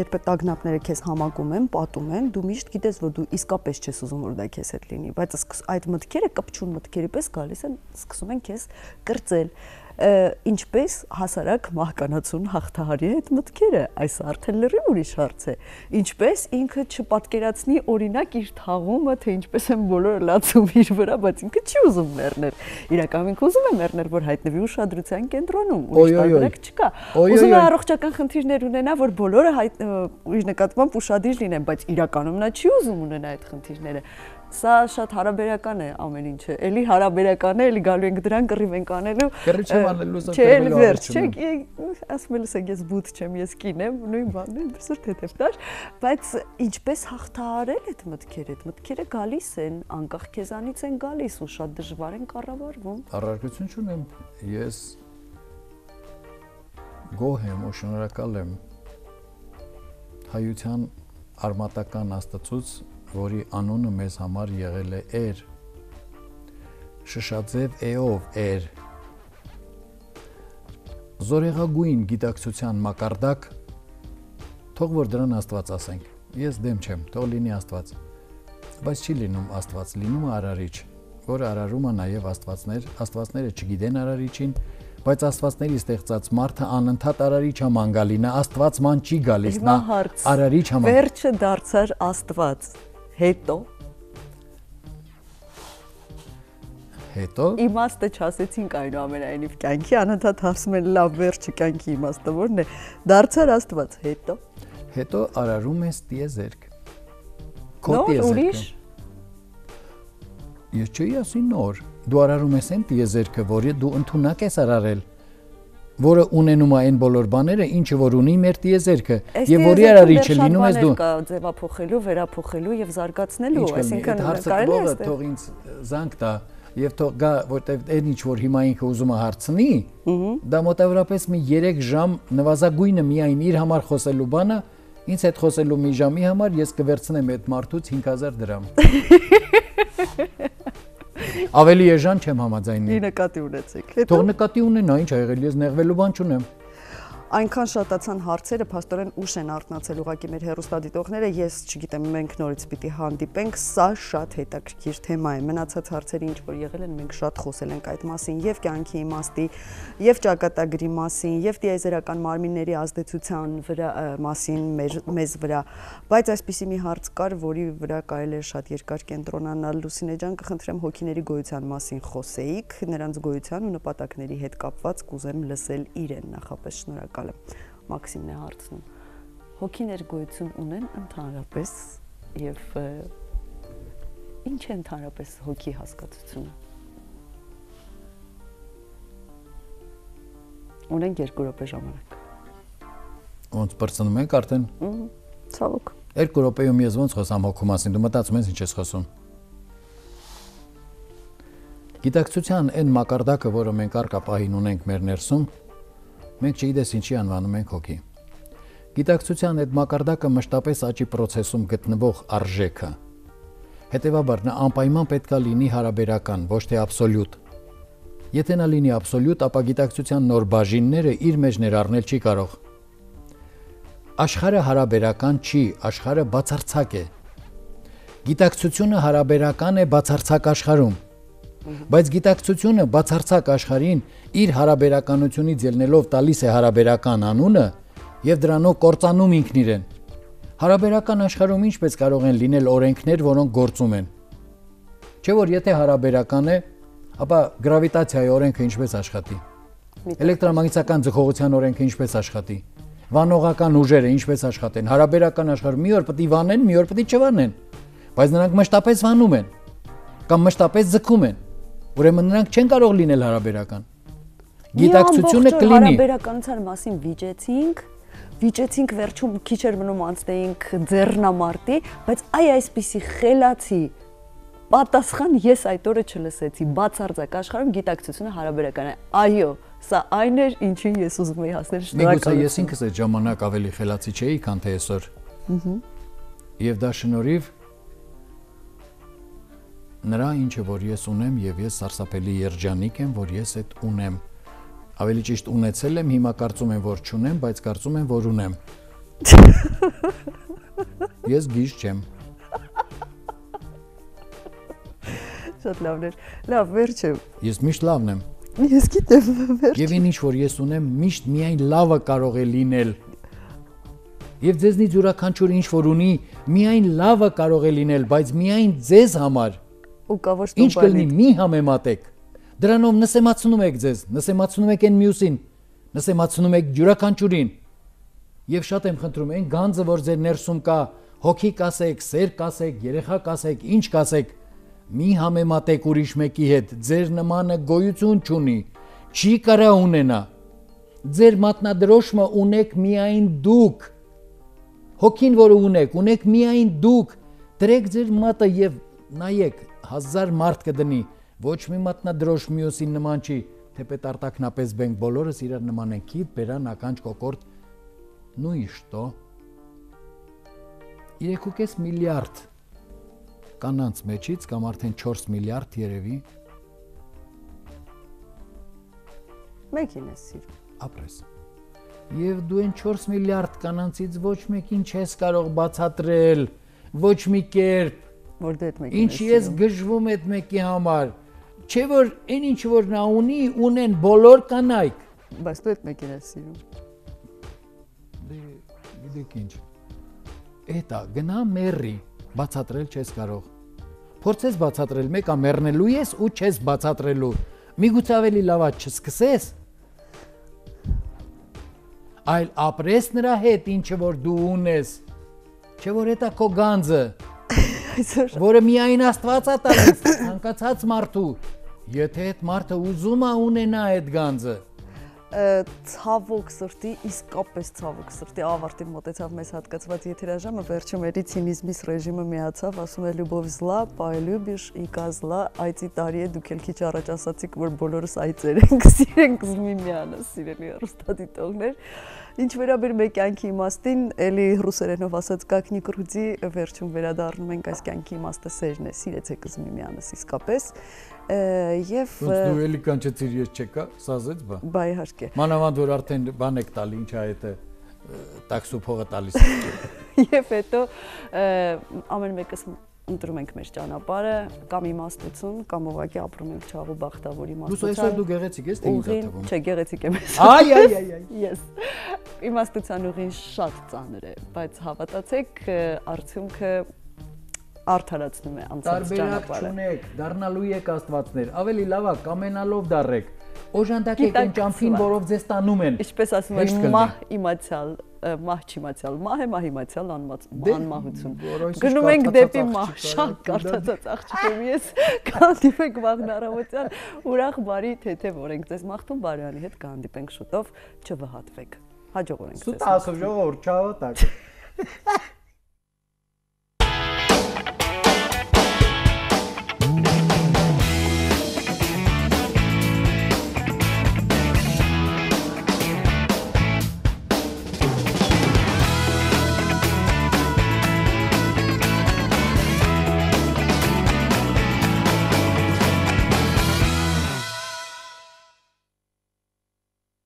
երբ այդ տագնապները քեզ համակում են, պատում են, դու միշտ գիտես, որ դու իսկապես չես ուզում, որ դա քեզ հետ լինի, բայց այդ մտքերը կպչուն մտքերի պես գալիս են, սկսում են քեզ կրծել։ Ինչպես հասարակ մահկանացուն հաղթահարի այդ մտքերը, այս արդեն լրիվ ուրիշ հարց է։ Ինչպես ինքը չպատկերացնի օրինակ իր թաղումը, թե ինչպես են բոլորը լացում իր վրա, բայց ինքը չի ուզում մեռնել։ Իրականում ինքը ուզում է մեռնել, որ հայտնվի ուշադրության կենտրոնում, ուրիշ տարբերակ չկա։ Ուզում է առողջական խնդիրներ ունենա, որ բոլորը իր նկատմամբ ուշադիր լինեն, բայց իրականում նա չի ուզում ունենա այդ խնդիրները։ Սա շատ հարաբերական է ամեն ինչը։ Էլի հարաբերական է, էլի գալու ենք դրան, կռիվ ենք անելու։ Կռիվ չեմ անելու, սա կռիվ վերջ, չէ, ասում եմ լսեք, ես բութ չեմ, ես կին եմ, նույն բանն է, դրսեր թեթևտար, բայց ինչպես հաղթահարել այդ մտքերը գալիս են, անկախ քեզանից են գալիս ու շատ դժվար են կառավարվում։ Առարկություն չունեմ, ես գոհ եմ ու շնորհակալ եմ հայության արմատական աստծուց, որի անունը մեզ համար եղել է Էր, շշաձև էով Էր, զորեղագույն գիտակցության մակարդակ, թող որ դրան Աստված ասենք, ես դեմ չեմ, թող լինի Աստված, բայց չի լինում Աստված, լինում է արարիչ, որը արարում է նաև Աստվածները չգիտեն արարիչին, բայց Աստվածների ստեղծած մարդը անընդհատ արարիչ համանգալինը, Աստված ման չի գալիս, նա արարիչ համանգ։ Վերջը դարձար Աստված, հետո իմաստը չասեցինք այնուամենայնիվ կյանքի, անընդհատ հարցում են լավ վերջը կյանքի իմաստը որն է, դարձար Աստված, հետո արարում ես տիեզերք։ Նոր ուրիշ։ Ես չի ասի նոր, դու արարում ես այն տիեզերքը, որը դու ընդունակ ես արարել, որը ունենում է այն բոլոր բաները, ինչը որ ունի մեր տիեզերքը, եւ որի արարիչը լինում ես դու։ Ձևափոխելու, վերափոխելու եւ զարգացնելու, այսինքն կարելի է թող ինձ զանգ տա եւ թող գա, որտեվ այն ինչ որ հիմա ինքը ուզում է հարցնի, դա մոտավորապես մի 3 ժամ նվազագույնը միայն իր համար խոսելու բանը, ինձ հետ խոսելու մի ժամի համար ես կվերցնեմ այդ մարդուց 5000 դրամ։ Ավելի էժան չեմ համաձայնի։ Նկատի ունեցեք։ Թող նկատի ունենա, ինչ ա եղել, ես նեղվելու բան չունեմ։ Այնքան շատացան հարցերը, փաստորեն ուշ են արթնացել ուղղակի մեր հեռուստադիտողները, ես չգիտեմ, մենք նորից պիտի հանդիպենք, սա շատ հետաքրքիր թեմա է։ Մնացած հարցերը ինչ որ եղել են, մենք շատ խոսել ենք այդ մասին, եւ կյանքի իմաստի, եւ ճակատագրի մասին, եւ տիեզերական մարմինների ազդեցության մասին մեզ վրա, բայց այսպիսի մի հարց կար, որի վրա կարելի է շատ երկար կենտրոնանալ։ Լուսինե ջան, կխնդրեմ հոգիների գոյության մասին խոսեիք, նրանց գոյության ու նպատակների հետ կապված կուզեմ լսել իրեն նախապես, շնորհակալ։ Մաքսիմն է հարցնում, հոգիներ գոյություն ունեն ընդհանրապես եւ ինչ է ընդհանրապես հոգի հասկացությունը։ Ունենք 2 րոպե ժամանակ։ Ոնց բրցնում ենք արդեն։ Ցավոք։ 2 րոպեում ես ոնց խոսամ հոգու մասին, դու մտածում ես ինչ ես խոսում։ Գիտակցության այն մակարդակը, որը մենք առկապահին ունենք մեր ներսում, մենք չգիտես ինչի անվանում ենք հոգի։ Գիտակցության այդ մակարդակը մշտապես աճի process-ում գտնվող արժեքը։ Հետևաբար նա անպայման պետք է լինի հարաբերական, ոչ թե աբսոլյուտ։ Եթե նա լինի աբսոլյուտ, ապա գիտակցության նոր բաժինները իր մեջ ներառնել չի կարող։ Աշխարհը հարաբերական չի, աշխարհը բացարձակ է։ Գիտակցությունը հարաբերական է բացարձակ աշխարհում։ Բայց գիտակցությունը բացարձակ աշխարհին իր հարաբերականությունից ելնելով տալիս է հարաբերական անունը եւ դրանով կործանում ինքն իրեն։ Հարաբերական աշխարհում ինչպես կարող են լինել օրենքներ, որոնք գործում են։ Չէ՞ որ եթե հարաբերական է, ապա գրավիտացիայի օրենքը ինչպես աշխատի։ Էլեկտրամագնիսական ձգողության օրենքը ինչպես աշխատի։ Վանողական ուժերը ինչպես աշխատեն։ Հարաբերական աշխարհում մի օր պետք է վանեն, մի օր պետք է չվանեն։ Բայց նրանք մշտապես վանում են կամ մշտապես ձգում են։ Ուրեմն նրանք չեն կարող լինել հարաբերական։ Գիտակցությունը կլինի։ Հարաբերականության մասին վիճեցինք վերջում քիչ էր մնում անցնեինք ձեռնամարտի, բայց այսպիսի խելացի պատասխան ես այդ օրը չլսեցի։ Բացարձակ աշխարհում գիտակցությունը հարաբերական է։ Այո, սա այն էր, ինչին ես ուզում էի հասնել։ Շնորհակալ։ Ես ինքս այդ ժամանակ ավելի խելացի չէի, քան թե այսօր։ Եվ դա շնորհիվ նրա ինչը որ ես ունեմ եւ ես սարսափելի երջանիկ եմ, որ ես այդ ունեմ։ Ավելի ճիշտ ունեցել եմ, հիմա կարծում եմ, որ չունեմ, բայց կարծում եմ, որ ունեմ։ Ես գիժ չեմ։ Շատ լավն էր։ Լավ, վերջը։ Ես միշտ լավն եմ։ Ես գիտեմ, վերջ։ Եվ ինչ որ ես ունեմ, միշտ միայն լավը կարող է լինել։ Եվ ձեզնից յուրաքանչյուր ինչ որ ունի, միայն լավը կարող է լինել, բայց միայն ձեզ համար։ Ինչ կլինի, մի համեմատեք։ Դրանով նսեմացնում եք ձեզ, նսեմացնում եք այն մյուսին, նսեմացնում եք յուրաքանչյուրին։ Եվ շատ եմ խնդրում, այն գանձը, որ ձեր ներսում կա, հոգի կասեք, սեր կասեք, երեխա կասեք, ինչ կասեք, Մի համեմատեք ուրիշ մեկի հետ, ձեր նմանը գոյություն չունի, չի կարա ունենա։ Ձեր մատնադրոշմը ունեք միայն դուք։ Հոգին, որը ունեք միայն դուք։ Դրեք ձեր մատը եւ նայեք, 1000 մարդ կդնի, ոչ մի մատնադրոշ մյուսին նման չի, թեպետ արտակնապես բենք բոլորս իրար նման են քիթ, բերան, ականջ, կոկորտ, ну и что? 3.5 միլիարդ կանանց մեջից կամ արդեն 4 միլիարդ երևի Մեկին ես սիրում։ Ապրես։ Եվ դու այն 4 միլիարդ կանանցից ոչ մեկին չես կարող բացատրել, ոչ մի կերպ, որ դու այդ մեկին ես ինչի ես գժվում այդ մեկի համար, չէ որ այն ինչ որ նա ունի, ունեն բոլոր կանայք։ Բայց դու այդ մեկին ես սիրում։ Դե գիտեք ինչ։ Էտա գնա մեռի, բացատրել չես կարող։ Փորձես բացատրել, մեկը մեռնելու ես ու չես բացատրելու։ Միգուցե ավելի լավա չսկսես։ Այլ ապրես նրա հետ, ինչը որ դու ունես, չէ որ էտա քո գանձը, որը միայն Աստված է տալիս, ցանկացած մարդու, եթե այդ մարդը ուզում է ունենա այդ գանձը։ Ցավոք սրտի, իսկապես ցավոք սրտի ավարտին մոտեցավ մեզ հատկացված եթերաժամը, վերջում էլի ցինիզմիս ռեժիմը միացավ, ասում է Լյուբով զլա, պայլյուբիշ, իկա զլա, այծի տարի է, դուք էլ քիչ առաջ ասացիք, որ բոլորս այծեր ենք, սիրենք զմիմյանը, սիրելի հեռուստադիտողներ։ Ինչ վերաբերում է կյանքի իմաստին, էլի ռուսերենով ասած «Как ни крути», վերջում վերադառնում ենք այս կյանքի իմաստը սերն է, սիրեցեք զմիմյանս իսկապես։ Եվ դու էլի կանչեցիր ես չեկա, սազեց բա։ Բա իհարկե։ Մանավանդ որ արդեն բան եք տալի, ինչ է այդ տաքսու փողը տալիս։ Եվ հետո ամեն մեկս ընտրում ենք մեր ճանապարհը, կամ իմաստություն, կամ ուղղակի ապրում ենք չաղու բախտավոր իմաստության։ Դու այսօր դու գեղեցիկ ես, թե ինձ է թվում։ Չէ, գեղեցիկ եմ ես։ Այ։ Yes։ Իմաստության ուղին շատ ծանր է, բայց հավատացեք, արդյունքը արդարացնում է անցած ճանապարհը։ Տարբերակ չունեք, դառնալու եք աստվածներ, ավելի լավ է կամենալով դառեք։ Օժանդակեք այն ճամփին, որով ձեզ տանում են։ Ինչպես ասում են, մահ իմացյալ, մահ չիմացյալ, մահ է, մահ իմացյալ անմահություն։ Գնում ենք դեպի մահ, շատ կարդացած աղջիկ եմ ես, կհանդիպենք վաղն առավոտյան, ուրախ բարի թեթև օրենք ձեզ մաղթում, Բարոյանի հետ կհանդիպենք շուտով, չվհատվեք։ Հաջող օրենք ձեզ։ Սուտ ասով ժողովուրդ, չավատակ։